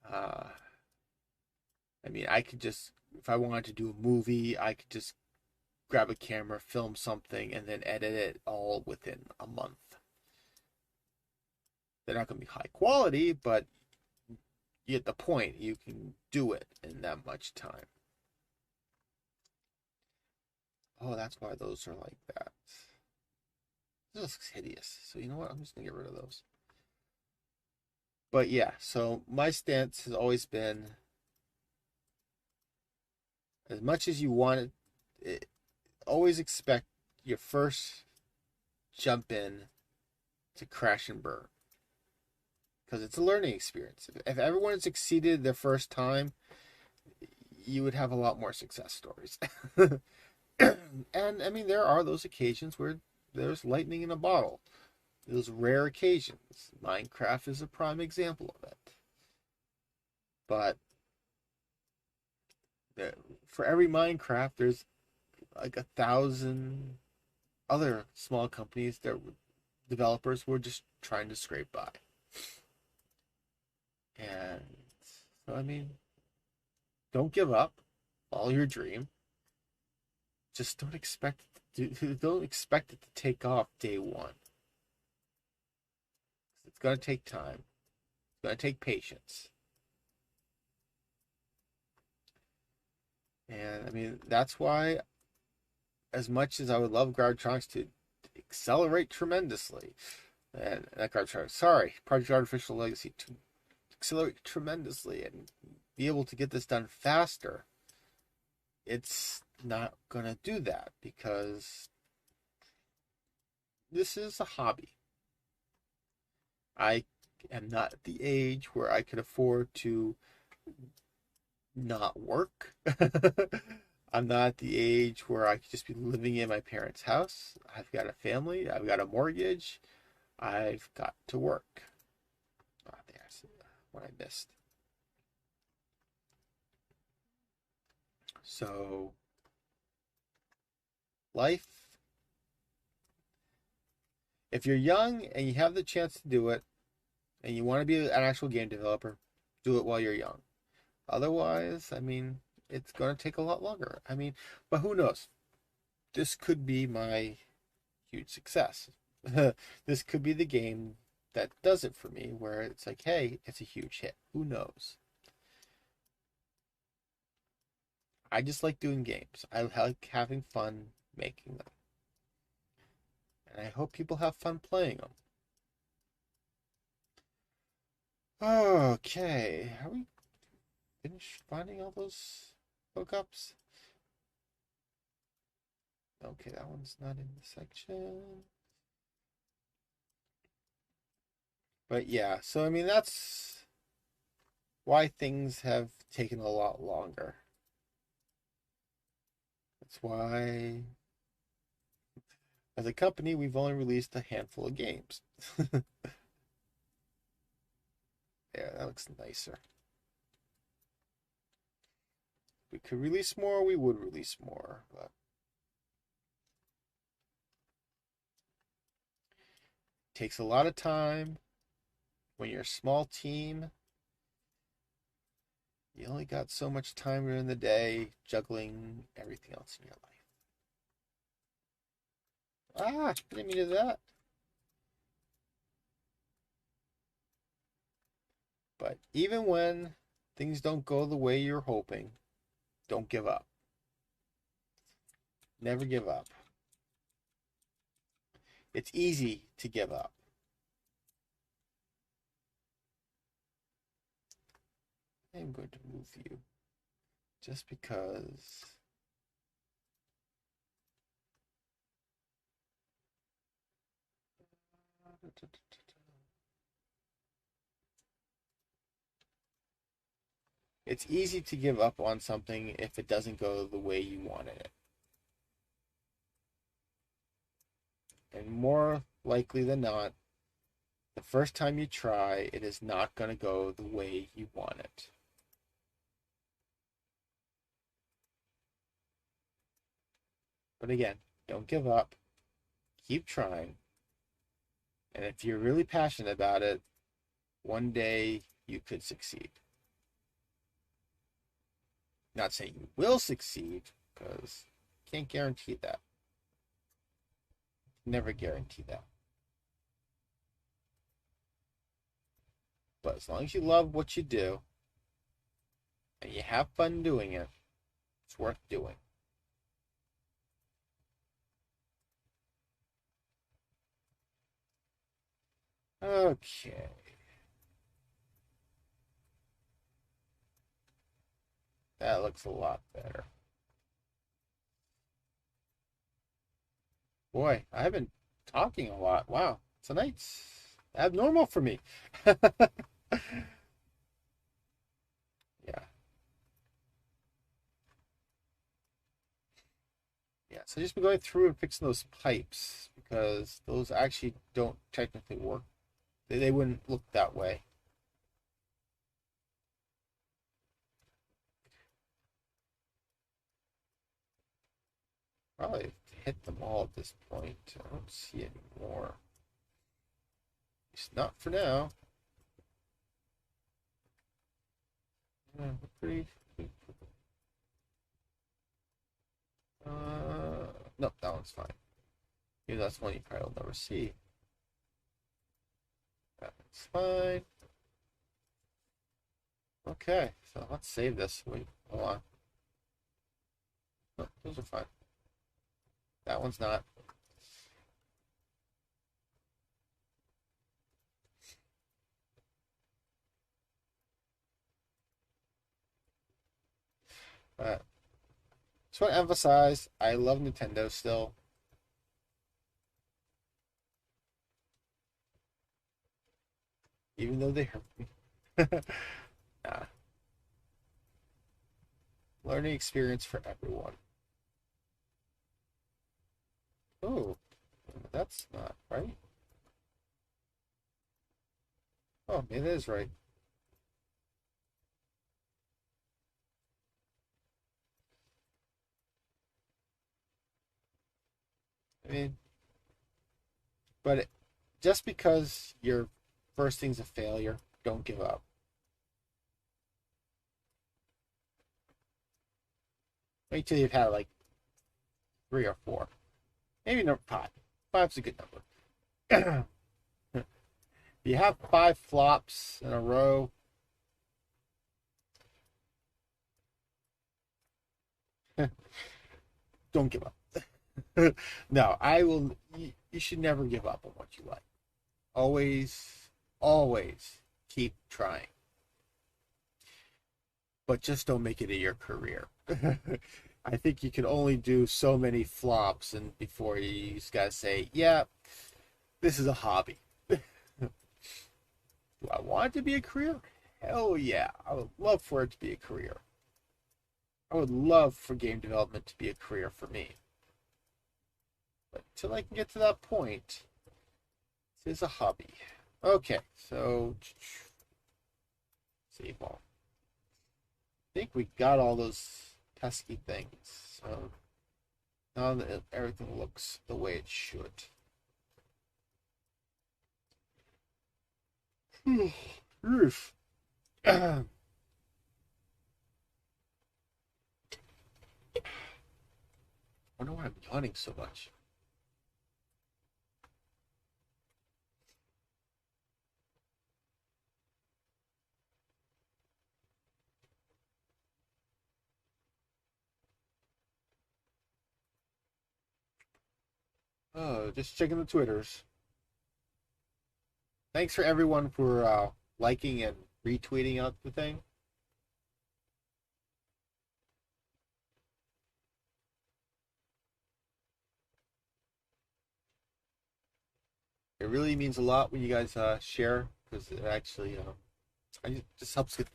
Uh, I mean, I could just, if I wanted to do a movie, I could just grab a camera, film something, and then edit it all within a month. They're not going to be high quality, but you get the point. You can do it in that much time. Oh, that's why those are like that. This looks hideous. So you know what? I'm just going to get rid of those. But yeah, so my stance has always been, as much as you want it, always expect your first jump in to crash and burn. Because it's a learning experience. If everyone had succeeded their first time, you would have a lot more success stories. And I mean, there are those occasions where there's lightning in a bottle. Those rare occasions. Minecraft is a prime example of it. But for every Minecraft, there's like 1,000 other small companies that developers were just trying to scrape by. And so, I mean, don't give up. Follow your dream. Just don't expect it to take off day one. It's gonna take time. It's gonna take patience. And I mean, that's why, as much as I would love Grouchox to accelerate tremendously, and Project Artificial Legacy to accelerate tremendously and be able to get this done faster, it's not gonna do that, because this is a hobby. I am not at the age where I could afford to not work. I'm not at the age where I could just be living in my parents' house. I've got a family. I've got a mortgage. I've got to work. Oh, there's what I missed. So, life, if you're young and you have the chance to do it, and you want to be an actual game developer, do it while you're young. Otherwise, I mean, it's going to take a lot longer. I mean, but who knows? This could be my huge success. This could be the game that does it for me, where it's like, hey, it's a huge hit. Who knows? I just like doing games. I like having fun making them. And I hope people have fun playing them. Okay, are we finished finding all those hookups? Okay, that one's not in the section. But yeah, so I mean, that's why things have taken a lot longer. That's why As a company, we've only released a handful of games. Yeah, that looks nicer. If we could release more, we would release more, but it takes a lot of time. When you're a small team, you only got so much time during the day juggling everything else in your life. Ah, didn't mean to do that. But even when things don't go the way you're hoping, don't give up. Never give up. It's easy to give up. I'm going to move you just because. It's easy to give up on something if it doesn't go the way you wanted it. And more likely than not, the first time you try, it is not going to go the way you want it. But again, don't give up. Keep trying. And if you're really passionate about it, one day you could succeed. Not saying you will succeed, because you can't guarantee that. Never guarantee that. But as long as you love what you do and you have fun doing it, it's worth doing. Okay. That looks a lot better. Boy, I've been talking a lot. Wow. Tonight's abnormal for me. Yeah. Yeah. So just been going through and fixing those pipes because those actually don't technically work. They wouldn't look that way. Probably hit them all at this point. I don't see any more. At least not for now. Yeah, pretty. Nope, that one's fine. Maybe that's one you probably will never see. That one's fine. Okay, so let's save this. Wait, hold on. No, those are fine. That one's not. Just want to emphasize, I love Nintendo still. Even though they hurt me. Nah. Learning experience for everyone. Oh, that's not right. Oh, it is right. I mean, but just because your first thing's a failure, don't give up. Wait till you've had like 3 or 4. Maybe number 5. Five's a good number. If you have 5 flops in a row, don't give up. No, I will. You should never give up on what you like. Always, always keep trying. But just don't make it your career. I think you can only do so many flops and before you just gotta say, yeah, this is a hobby. Do I want it to be a career? Hell yeah. I would love for it to be a career. I would love for game development to be a career for me. But till I can get to that point, this is a hobby. Okay, so save all. I think we got all those pesky things. So now that everything looks the way it should. Roof. I wonder why I'm yawning so much. Oh, just checking the Twitters. Thanks for everyone for liking and retweeting out the thing. It really means a lot when you guys share because it actually it just helps get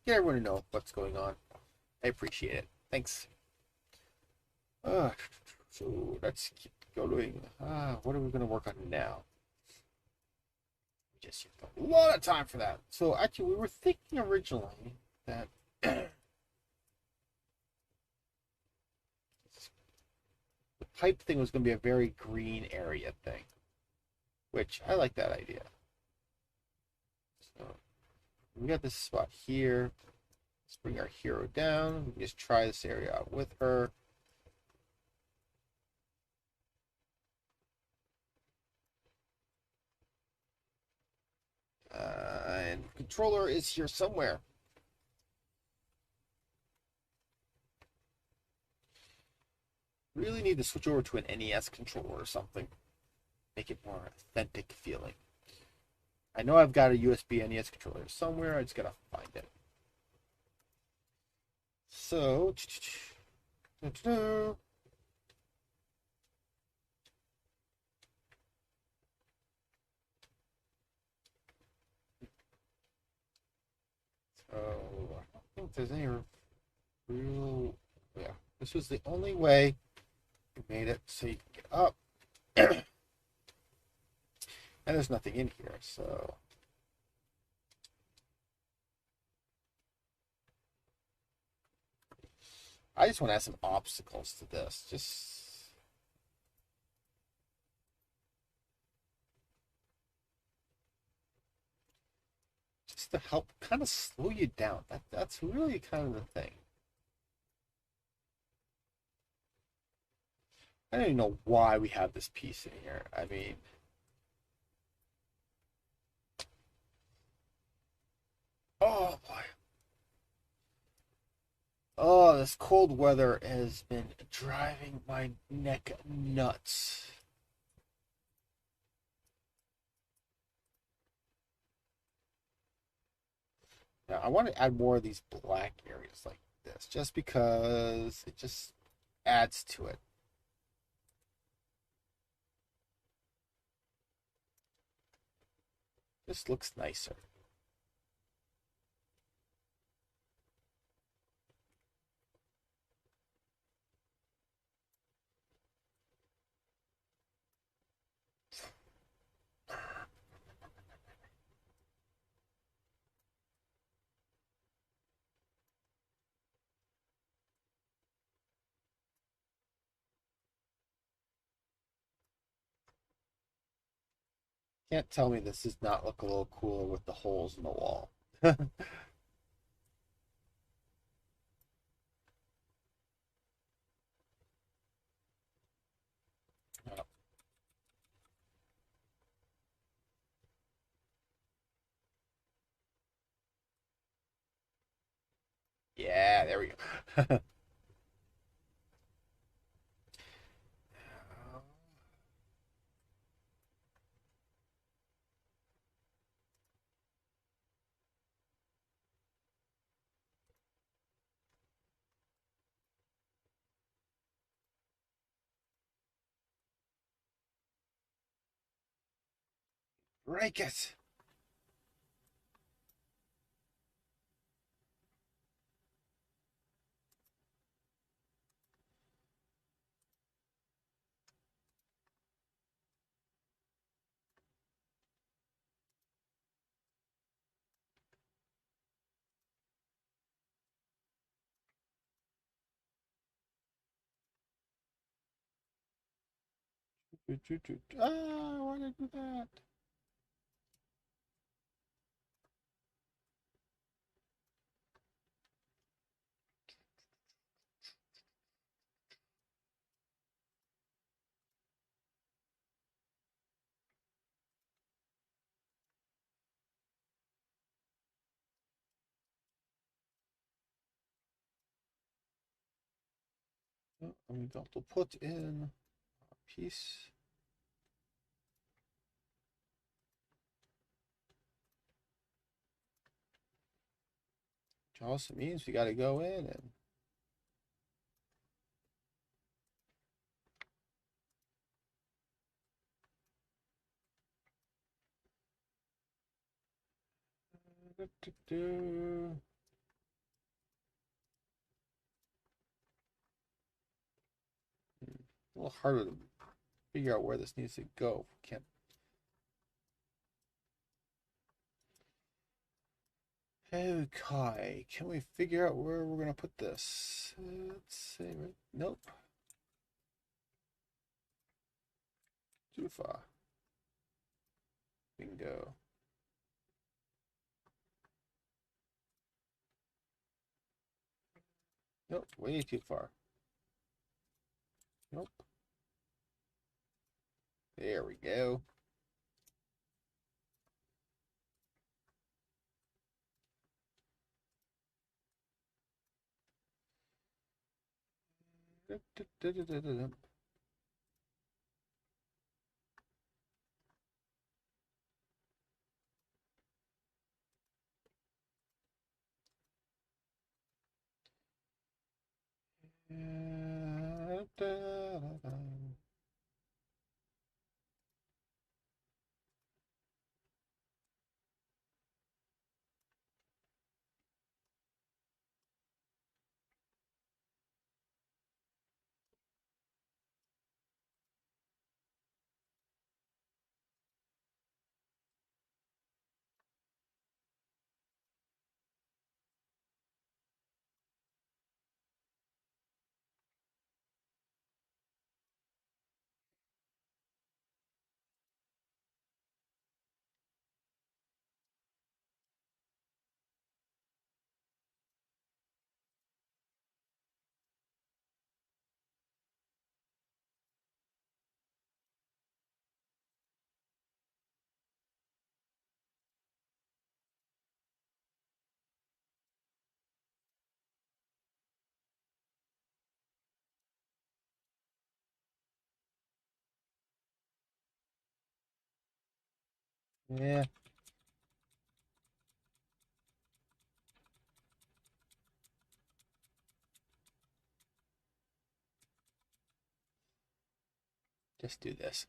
everyone to know what's going on. I appreciate it. Thanks. Uh, so let's keep going. What are we going to work on now? Just used a lot of time for that. So actually, we were thinking originally that the pipe thing was going to be a very green area thing, which I like that idea. So we got this spot here. Let's bring our hero down. We can just try this area out with her. And controller is here somewhere. Really need to switch over to an NES controller or something. Make it more authentic feeling. I know I've got a USB NES controller somewhere. I just gotta find it. So, I don't think there's any real. Yeah, this was the only way we made it so you can get up. And there's nothing in here, so. I just want to add some obstacles to this. Just to help kind of slow you down. That's really kind of the thing. I don't even know why we have this piece in here. I mean, oh boy. Oh, this cold weather has been driving my neck nuts. Now, I want to add more of these black areas like this, just because it just adds to it. Just looks nicer. Can't tell me this does not look a little cooler with the holes in the wall. Oh, yeah, there we go. Break it. Ah, why did I do that? Oh, I'm going to put in a piece. Which also means we got to go in and do. A little harder to figure out where this needs to go. Can't. Okay, can we figure out where we're gonna put this? Let's see. Right? Nope. Too far. Bingo. Nope. Way too far. Nope. There we go. Yeah. Just do this.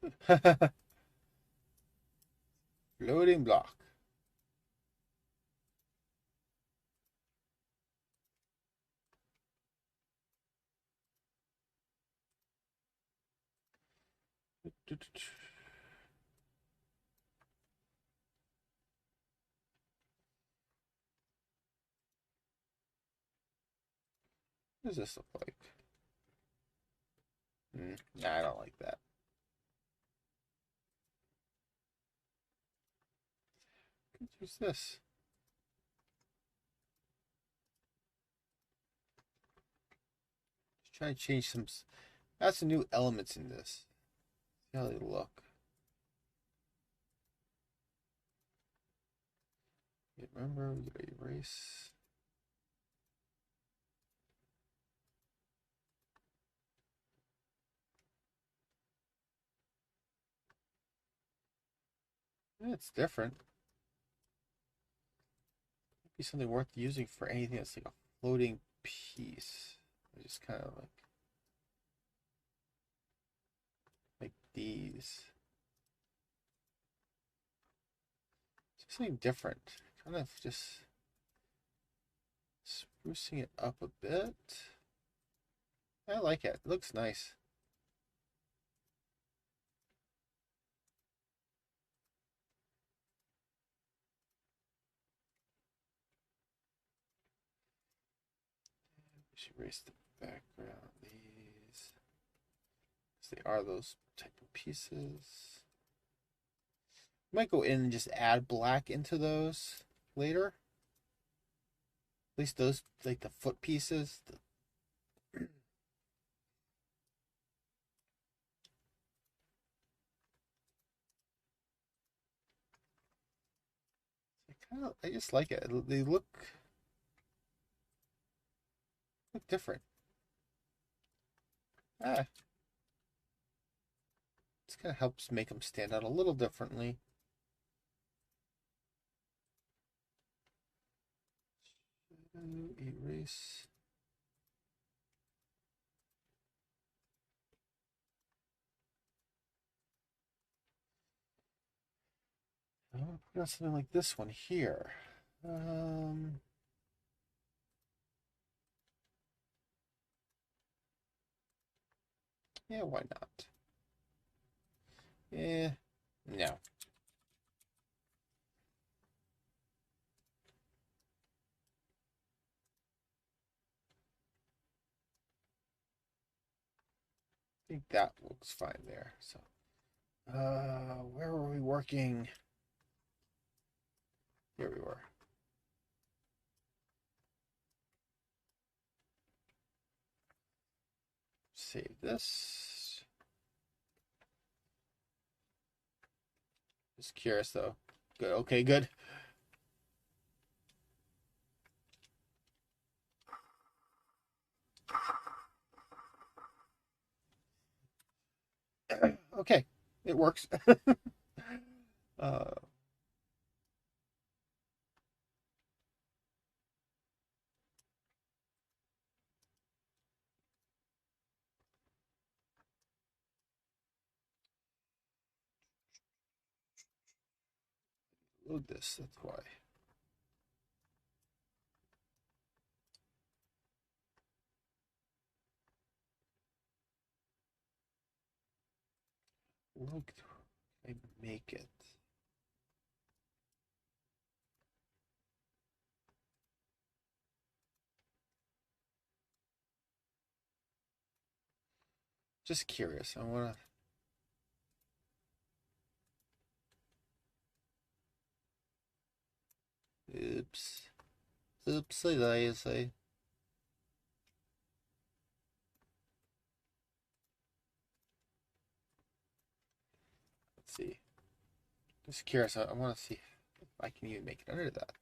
Floating block. What does this look like? Nah, I don't like that. What's this? Just trying to change some. Add some new elements in this. See how they look. Remember, we gotta erase. Yeah, it's different. Be something worth using for anything that's like a floating piece. Just kind of like these. Just something different. Kind of just sprucing it up a bit. I like it. It looks nice. We should erase the background. These. 'Cause they are those type of foot pieces. Might go in and just add black into those later. At least those, like the foot pieces. I just like it. They look different. Ah, this kind of helps make them stand out a little differently. Erase. Oh, we got something like this one here. Um, yeah, why not? Yeah, no. I think that looks fine there. So, where were we working? Here we were. Save this. Just curious though. Good. Okay, good. Okay, it works. uh, load this. That's why. Look, I make it. Just curious. I wanna. Oops. Oopsie daisy. Let's see. Just curious. I want to see if I can even make it under that.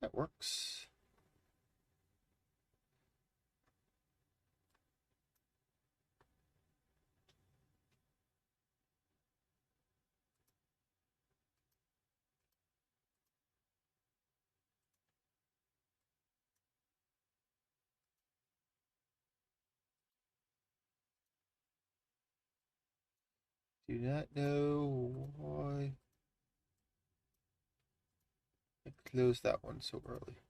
That works. Do not know why I closed that one so early.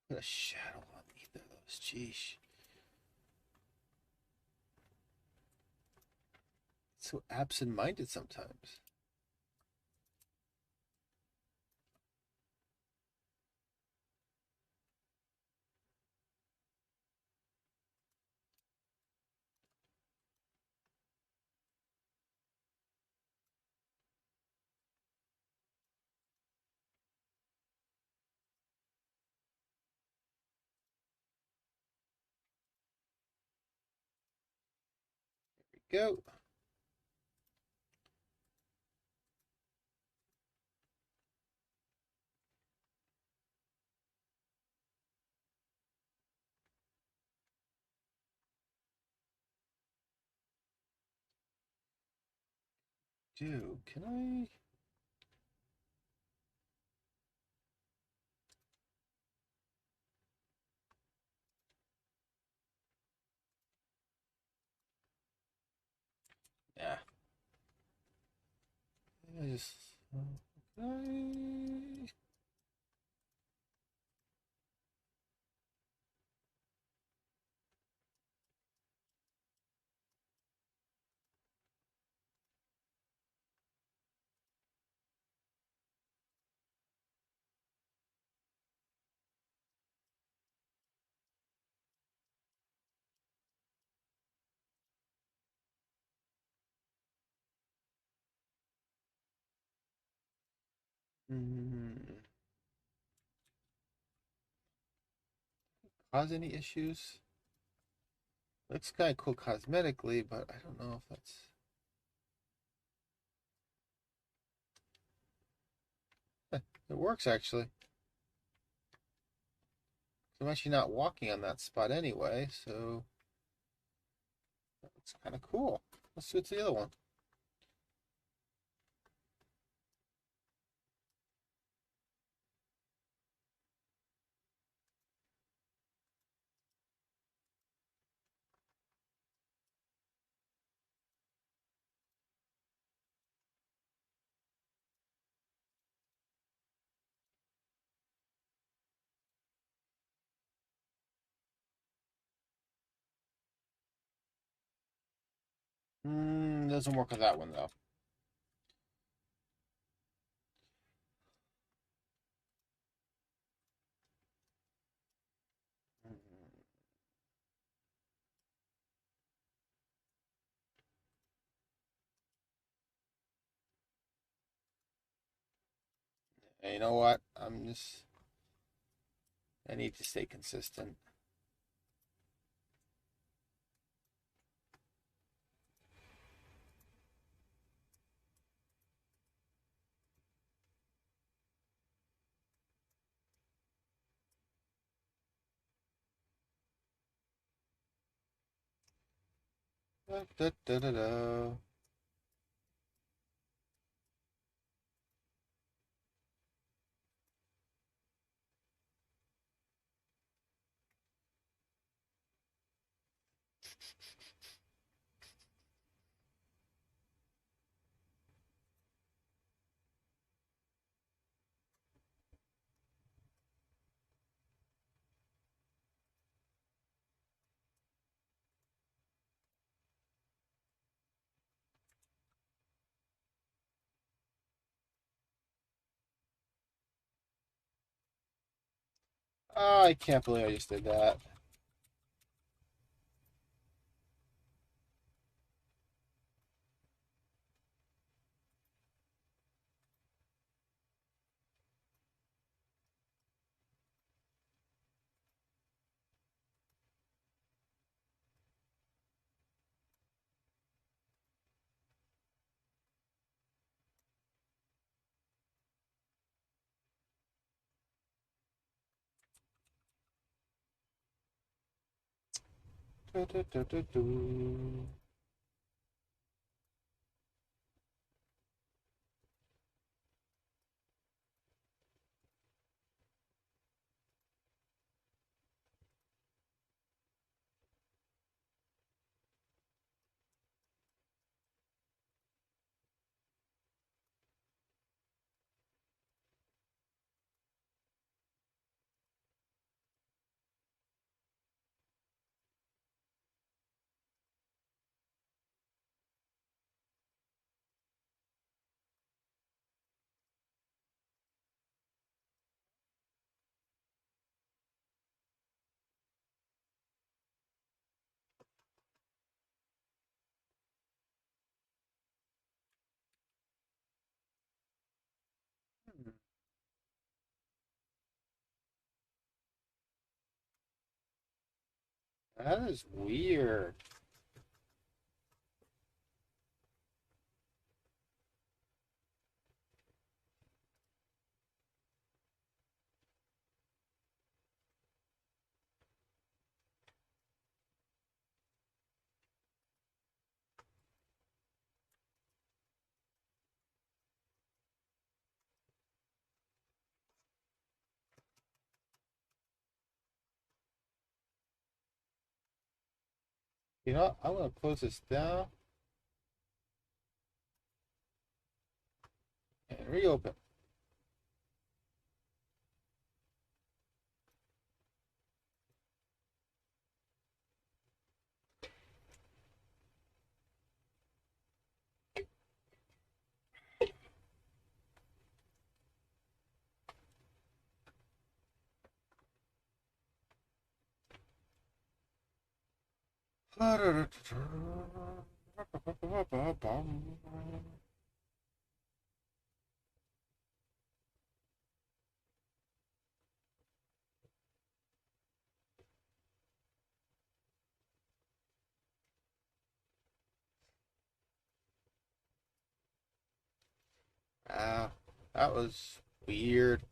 Put a shadow on either of those. Jeez. So absent-minded sometimes. Go. Can I? Yeah. I just. Can I? Mm, cause any issues? Looks kind of cool cosmetically, but I don't know if that's. It works actually. I'm actually not walking on that spot anyway, so it's kind of cool. Let's switch to the other one. Doesn't work with that one though. And you know what? I need to stay consistent. Da, da, da, da, da. Oh, I can't believe I just did that. Da, da, da, da, do. Hmm, that is weird. You know, I'm gonna close this down and reopen. Wow, that was weird.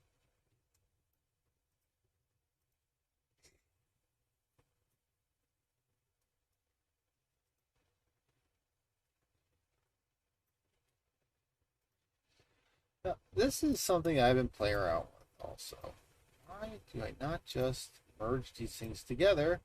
Now, this is something I've been playing around with also. Why do I not just merge these things together?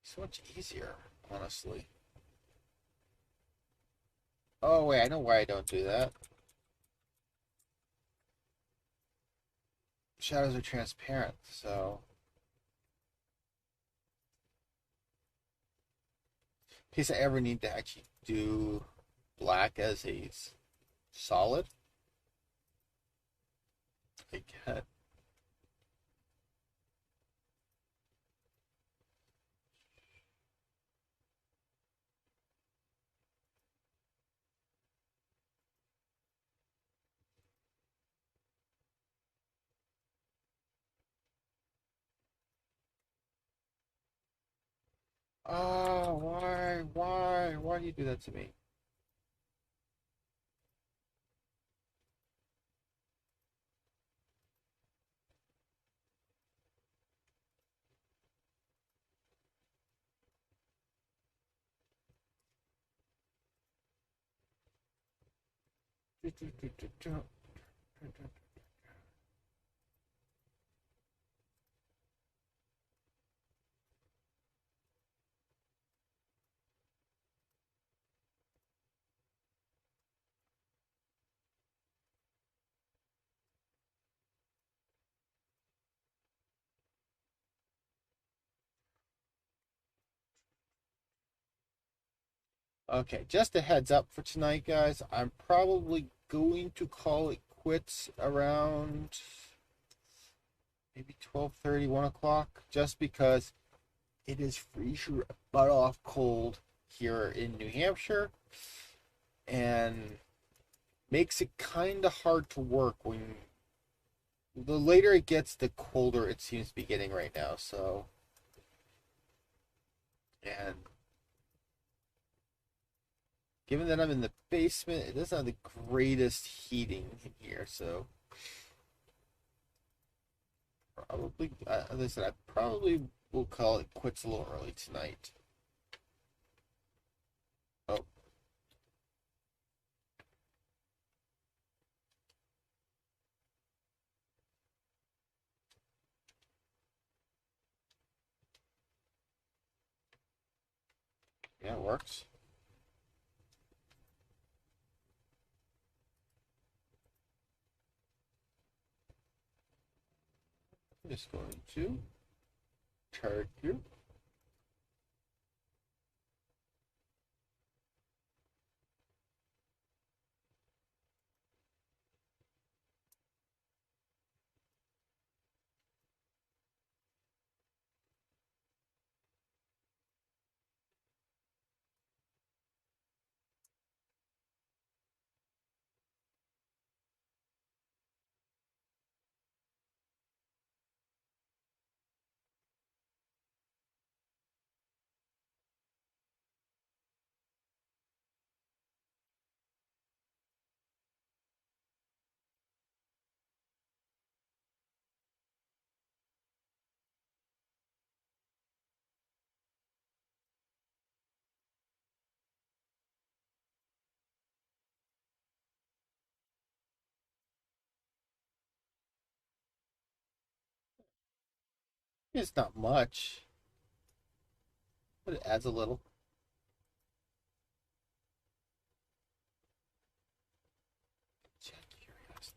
So much easier, honestly. Oh, wait, I know why I don't do that. Shadows are transparent, so in case I ever need to actually do black as a solid, I get. Oh, why do you do that to me? Okay, just a heads up for tonight, guys. I'm probably going to call it quits around maybe 12:30, 1 o'clock, just because it is freezer butt off cold here in New Hampshire and makes it kind of hard to work when the later it gets, the colder it seems to be getting right now. So, and given that I'm in the basement, it doesn't have the greatest heating in here. So, probably, as I said, I probably will call it quits a little early tonight. Oh, yeah, it works. I'm just going to charge you. It's not much, but it adds a little. Check curiosity.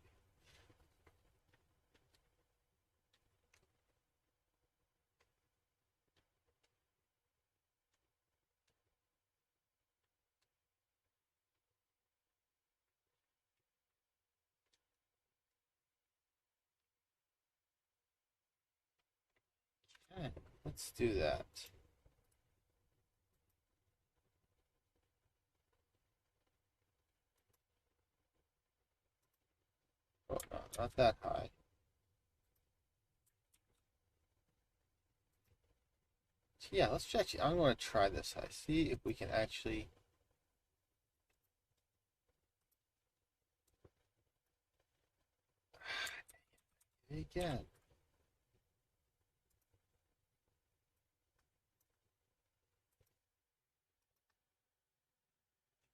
Okay, let's do that. Oh, no, not that high. Yeah, let's check. I'm going to try this. I see if we can actually. Again.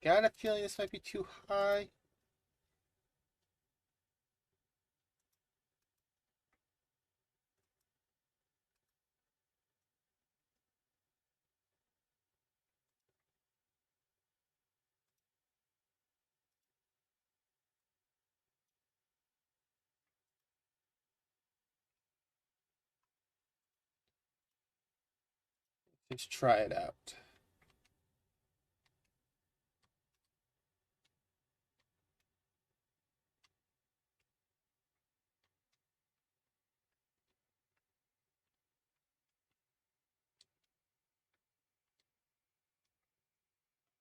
Got a feeling this might be too high. Let's try it out.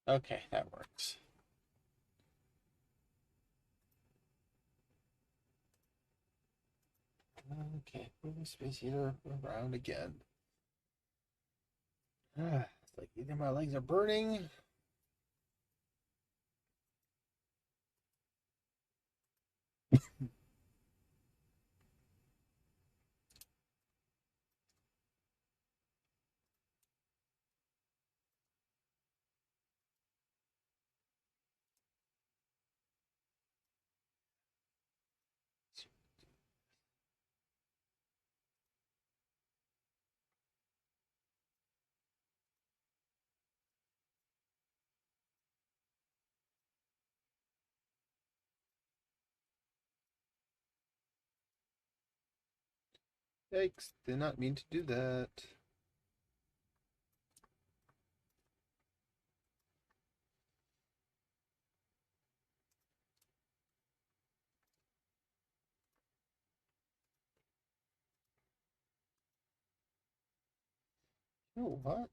Okay, that works. Okay, move the space heater around again. It's like either my legs are burning. Yikes, did not mean to do that. You know what?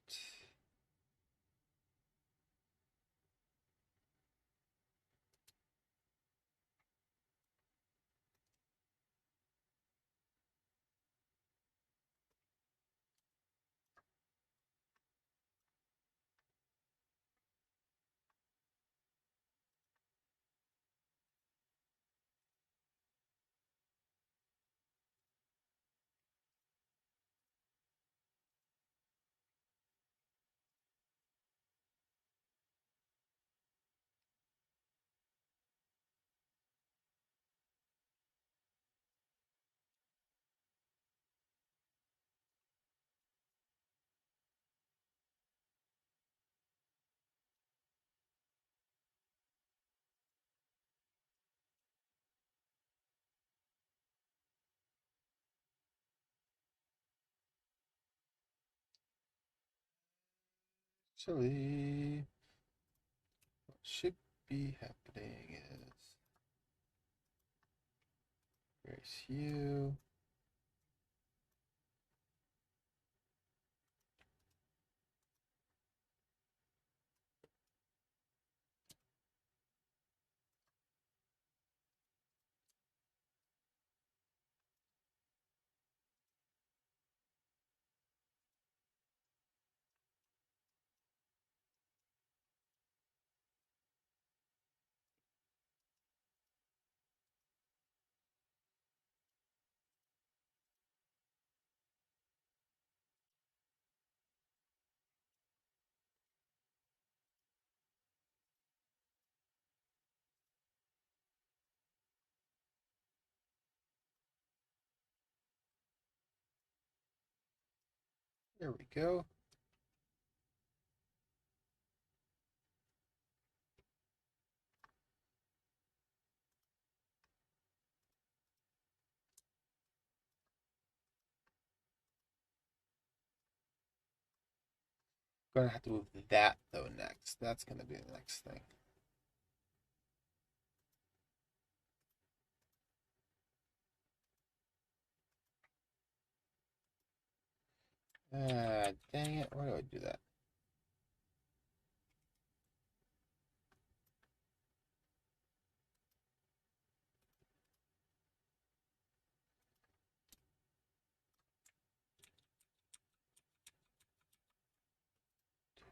Actually, what should be happening is erase you. There we go. Gonna have to move that though next. That's gonna be the next thing. Dang it. Why do I do that?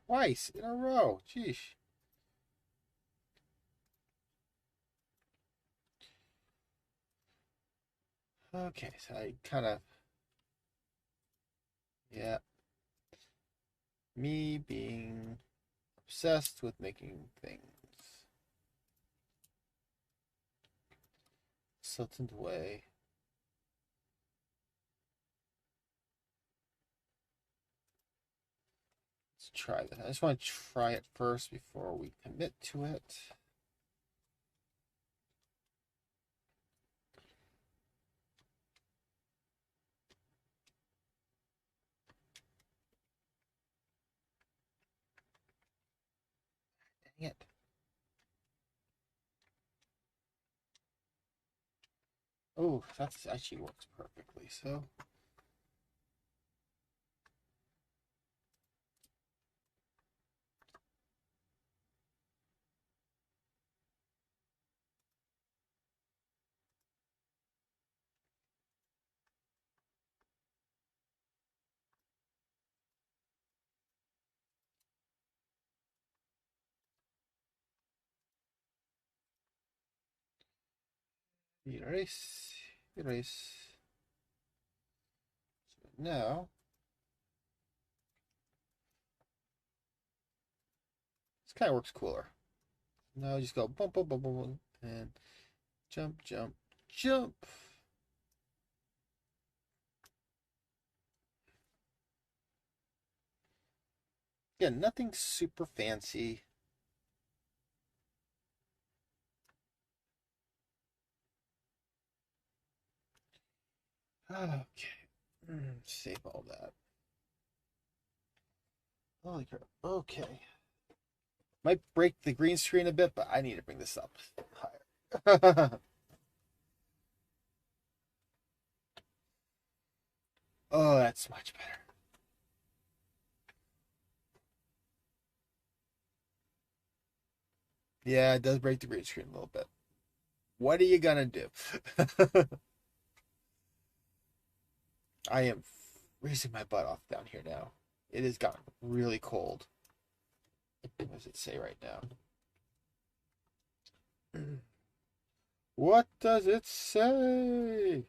Twice in a row. Jeez. Okay, so I kind of, yeah, me being obsessed with making things silted away. Let's try that. I just want to try it first before we commit to it. Dang it. Oh, that actually works perfectly. So, erase, erase. So now, this kind of works cooler. Now just go bump, bump, bump, bump, bump, and jump, jump, jump. Again, nothing super fancy. Okay. Save all that. Holy crap. Okay. Might break the green screen a bit, but I need to bring this up higher. Oh, that's much better. Yeah, it does break the green screen a little bit. What are you gonna do? I am freezing my butt off down here now. It has gotten really cold. What does it say right now? What does it say?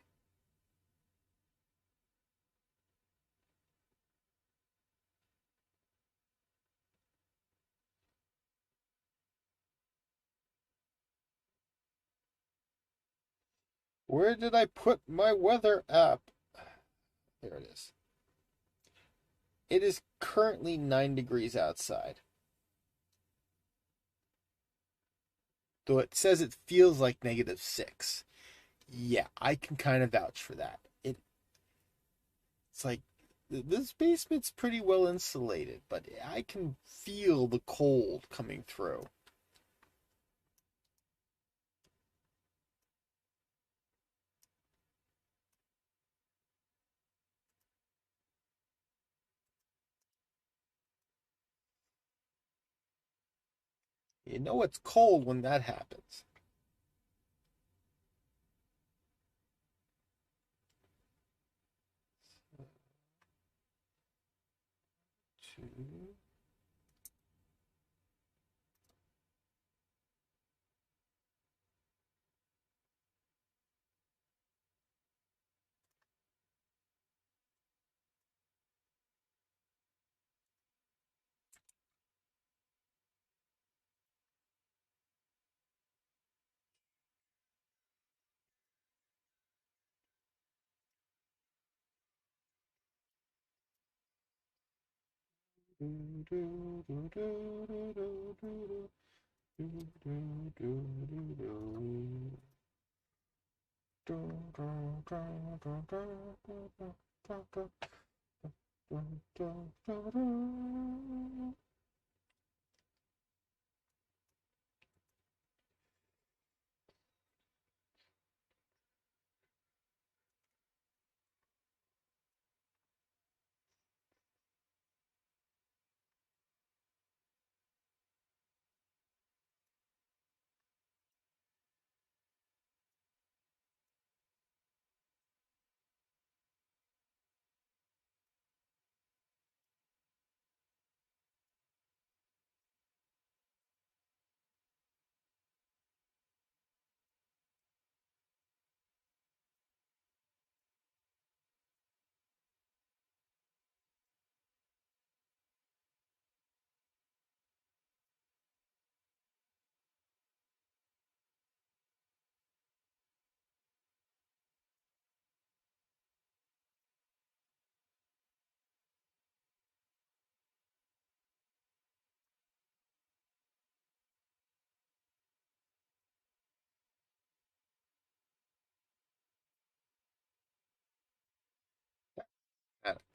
Where did I put my weather app? There it is. It is currently 9 degrees outside. Though it says it feels like -6. Yeah, I can kind of vouch for that. It's like this basement's pretty well insulated, but I can feel the cold coming through. You know it's cold when that happens. Two.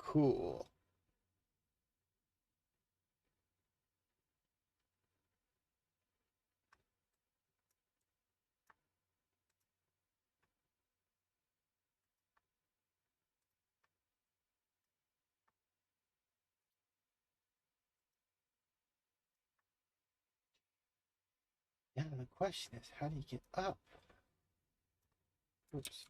Cool. Yeah, the question is, how do you get up? Oops.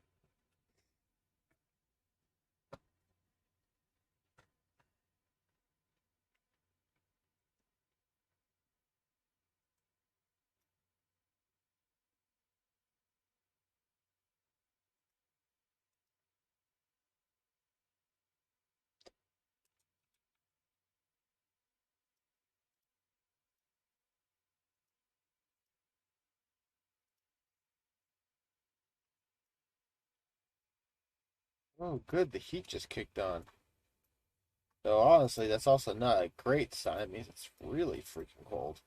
Oh, good. The heat just kicked on. So honestly, that's also not a great sign. It means it's really freaking cold.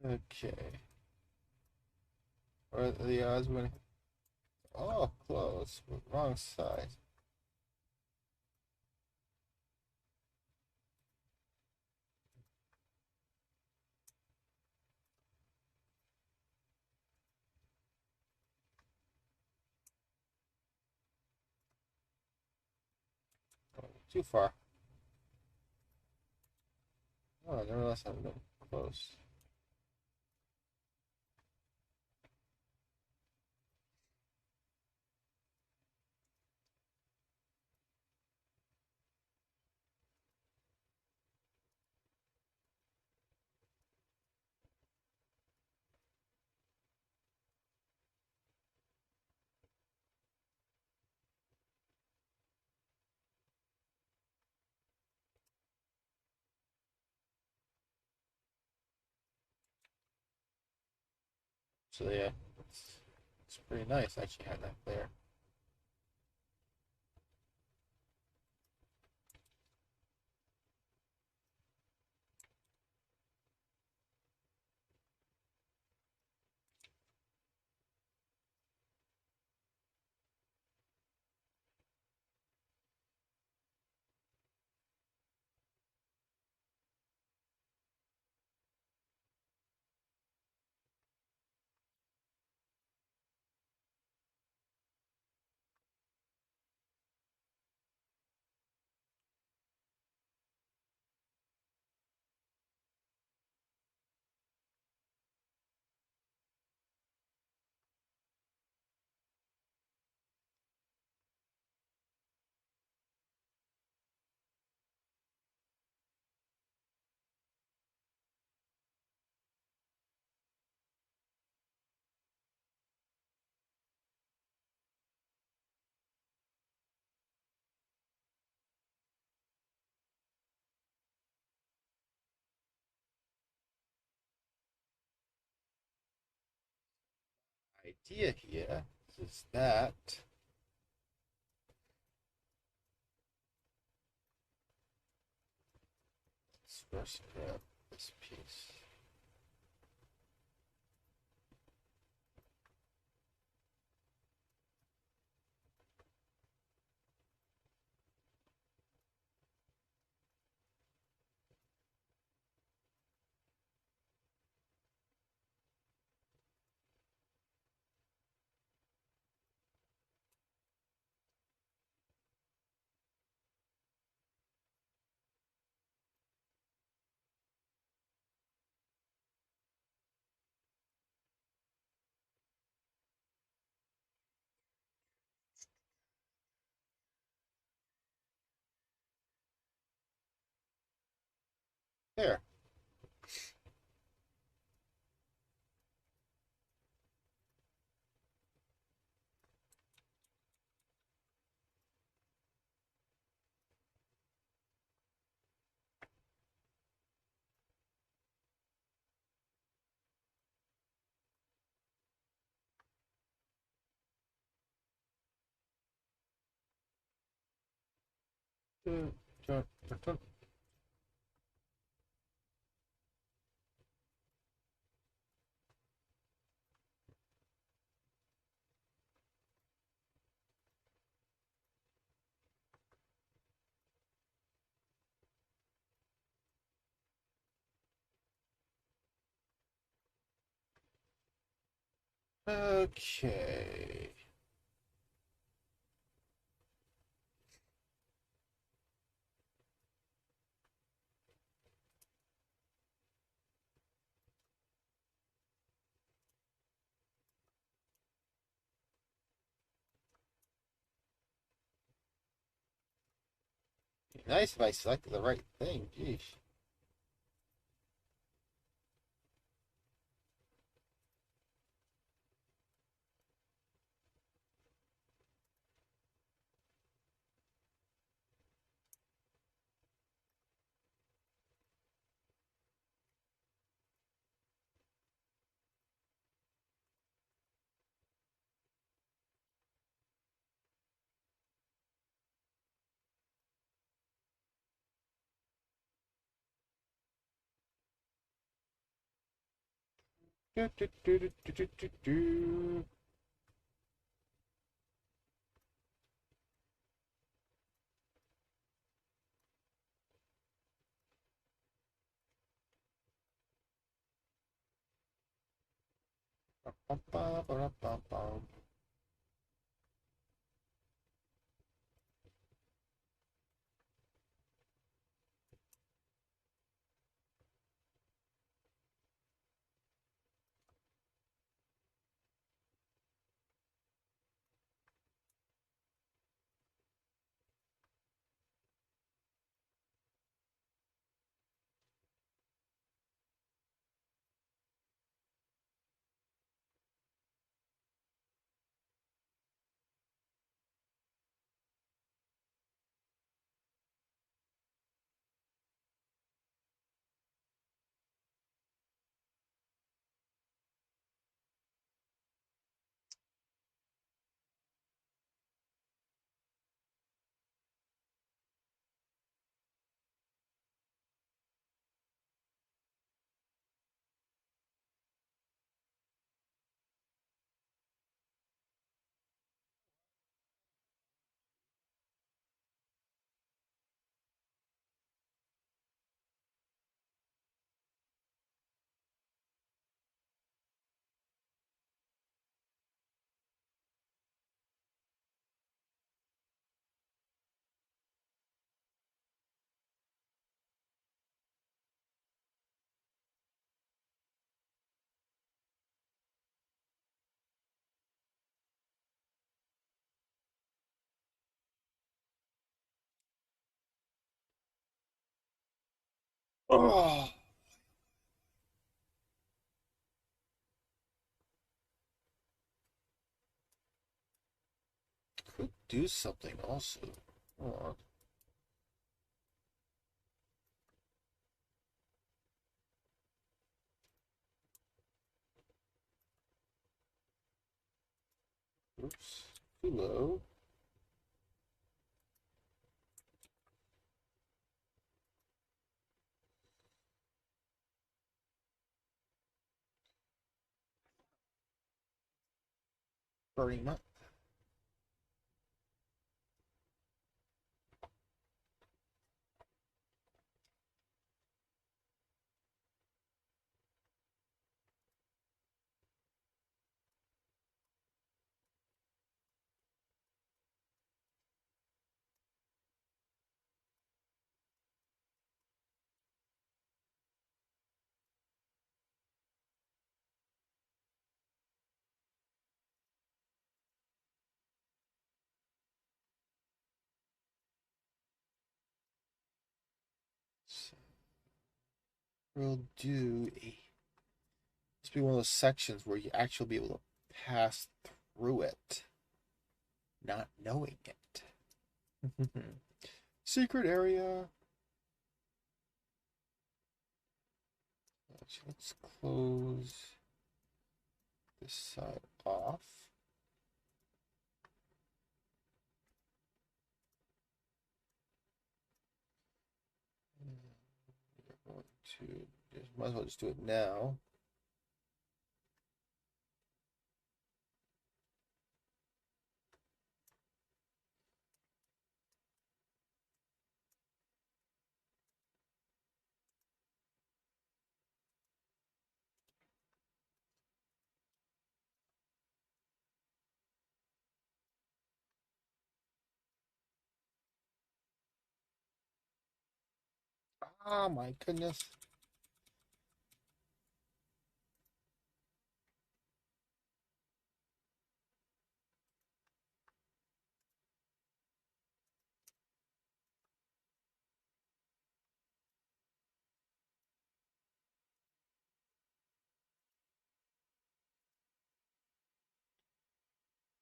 Okay. What are the odds when? Oh, close. Wrong side. Too far. Oh, I never realized I'm close. So yeah, it's pretty nice actually having that there. Idea here is that let's first grab this piece. There. Dun, dun, dun, dun. Okay. Be nice if I selected the right thing. Geez. Do, do, do, do, do, do, do, do. Bum, bum, bum, bum, bum. Oh, could do something also. Hold on. Oops. Too low. Burning up. So we'll do a. This will be one of those sections where you actually be able to pass through it, not knowing it. Secret area. Let's close this side off. to just might as well just do it now. Oh my goodness.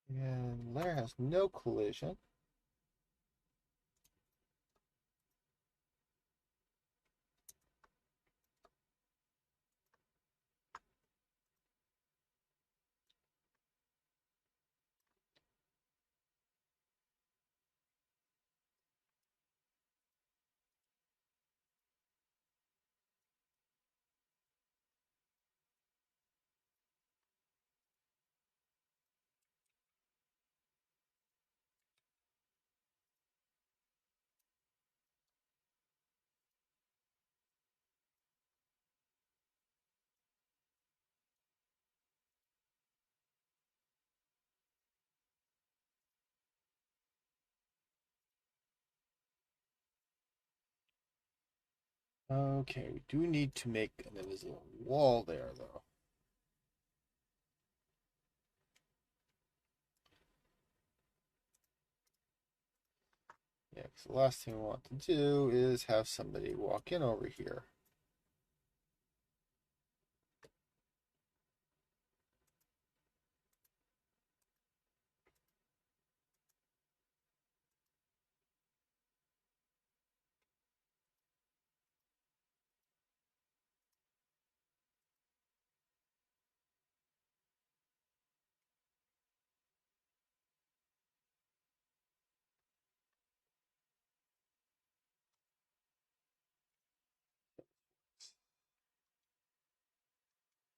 And layer has no collision. Okay, we do need to make an invisible wall there, though. Yeah, because the last thing we want to do is have somebody walk in over here.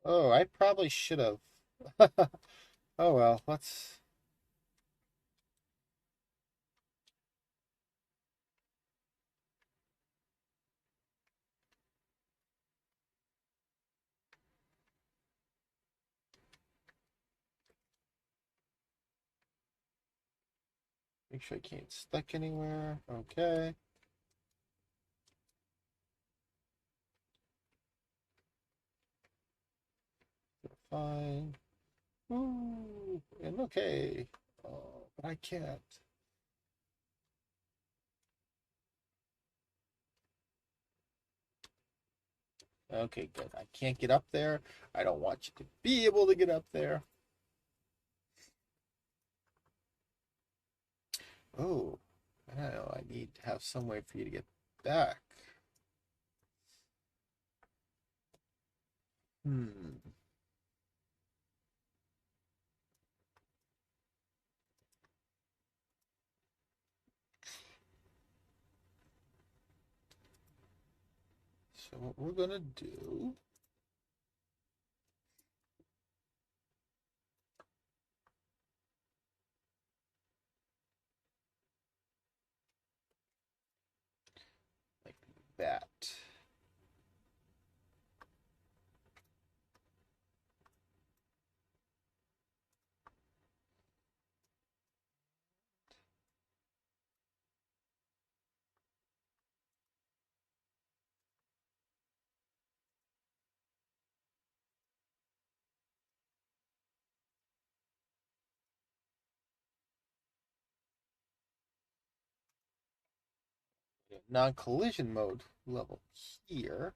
Oh, I probably should have. Oh well, let's. Make sure I can't stuck anywhere. Okay. Fine. Ooh, and okay. Oh, but I can't. Okay, good. I can't get up there. I don't want you to be able to get up there. Oh, I don't know. I need to have some way for you to get back. Hmm. So what we're gonna do like that. Non-collision mode level here.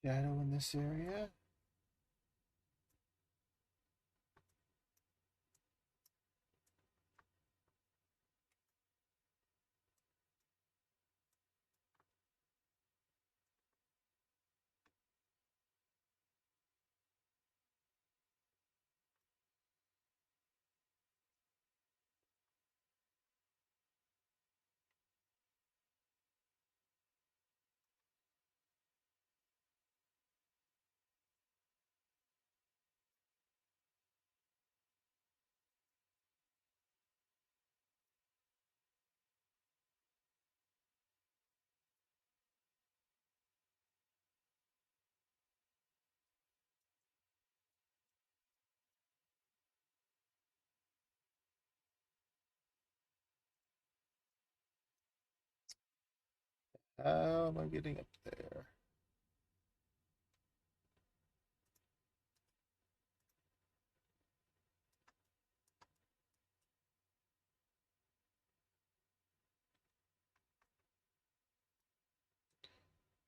shadow in this area. How am I getting up there?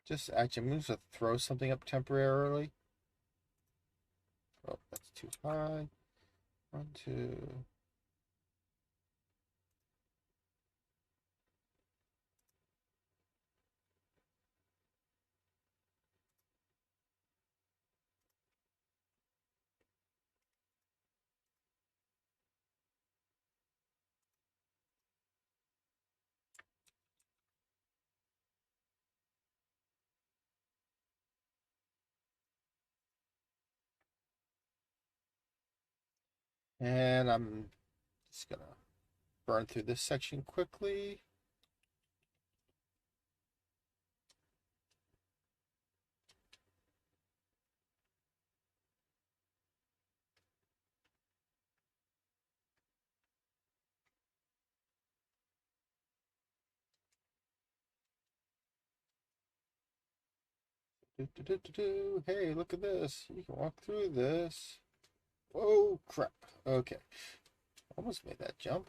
Just actually, I'm just gonna throw something up temporarily. Oh, that's too high. One, two. And I'm just gonna burn through this section quickly. Hey, look at this. You can walk through this. Oh, crap. Okay. Almost made that jump.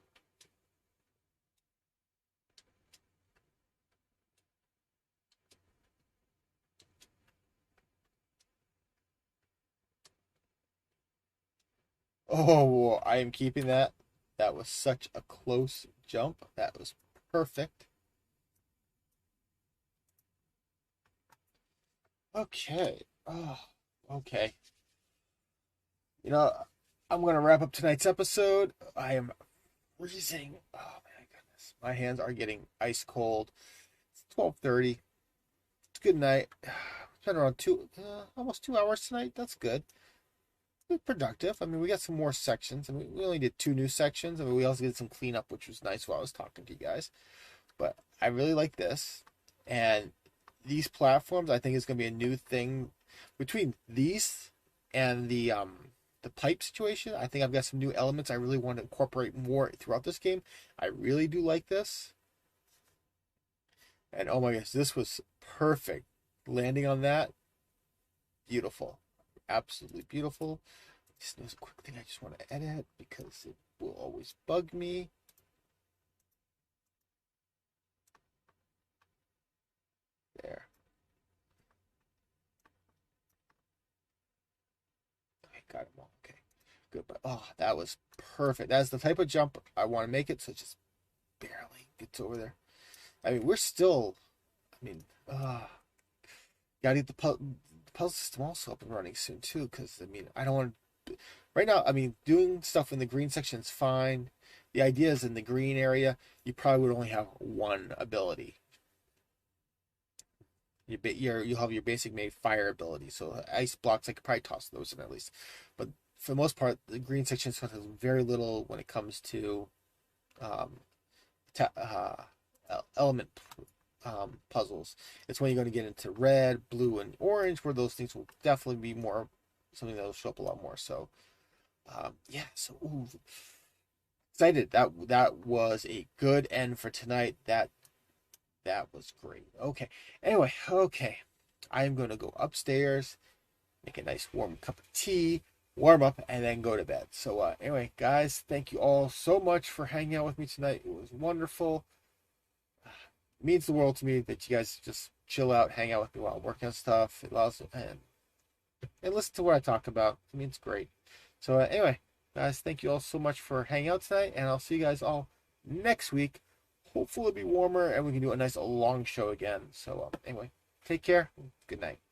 Oh, I am keeping that. That was such a close jump. That was perfect. Okay. Oh, okay. You know, I'm going to wrap up tonight's episode. I am freezing. Oh, my goodness. My hands are getting ice cold. It's 12:30. It's good night. It's been around almost 2 hours tonight. That's good. Productive. I mean, we got some more sections. I mean, we only did two new sections. I mean, we also did some cleanup, which was nice while I was talking to you guys. But I really like this, and these platforms, I think, is going to be a new thing between these and the pipe situation. I think I've got some new elements I really want to incorporate more throughout this game. I really do like this, and oh my gosh, this was perfect. Landing on that, beautiful, absolutely beautiful. There's a quick thing I just want to edit because it will always bug me. There. Okay, got them all. Okay, good. But oh, that was perfect. That's the type of jump I want to make it. So it just barely gets over there. I mean, we're still. I mean, gotta get the puzzle system also up and running soon too. Because I mean, I don't want to. Right now, I mean, doing stuff in the green section is fine. The idea is in the green area, you probably would only have one ability. You'll have your basic made fire ability. So ice blocks, I could probably toss those in at least. But for the most part, the green section has very little when it comes to um, element puzzles. It's when you're going to get into red, blue, and orange where those things will definitely be more something that will show up a lot more. So yeah, so ooh, excited. That was a good end for tonight. That was great. Okay. Anyway, okay. I am going to go upstairs, make a nice warm cup of tea, warm up, and then go to bed. So, anyway, guys, thank you all so much for hanging out with me tonight. It was wonderful. It means the world to me that you guys just chill out, hang out with me while I'm working on stuff. It allows and listen to what I talk about. I mean, it's great. So anyway, guys, thank you all so much for hanging out tonight, and I'll see you guys all next week. Hopefully it'll be warmer and we can do a nice long show again. So anyway, take care. Good night.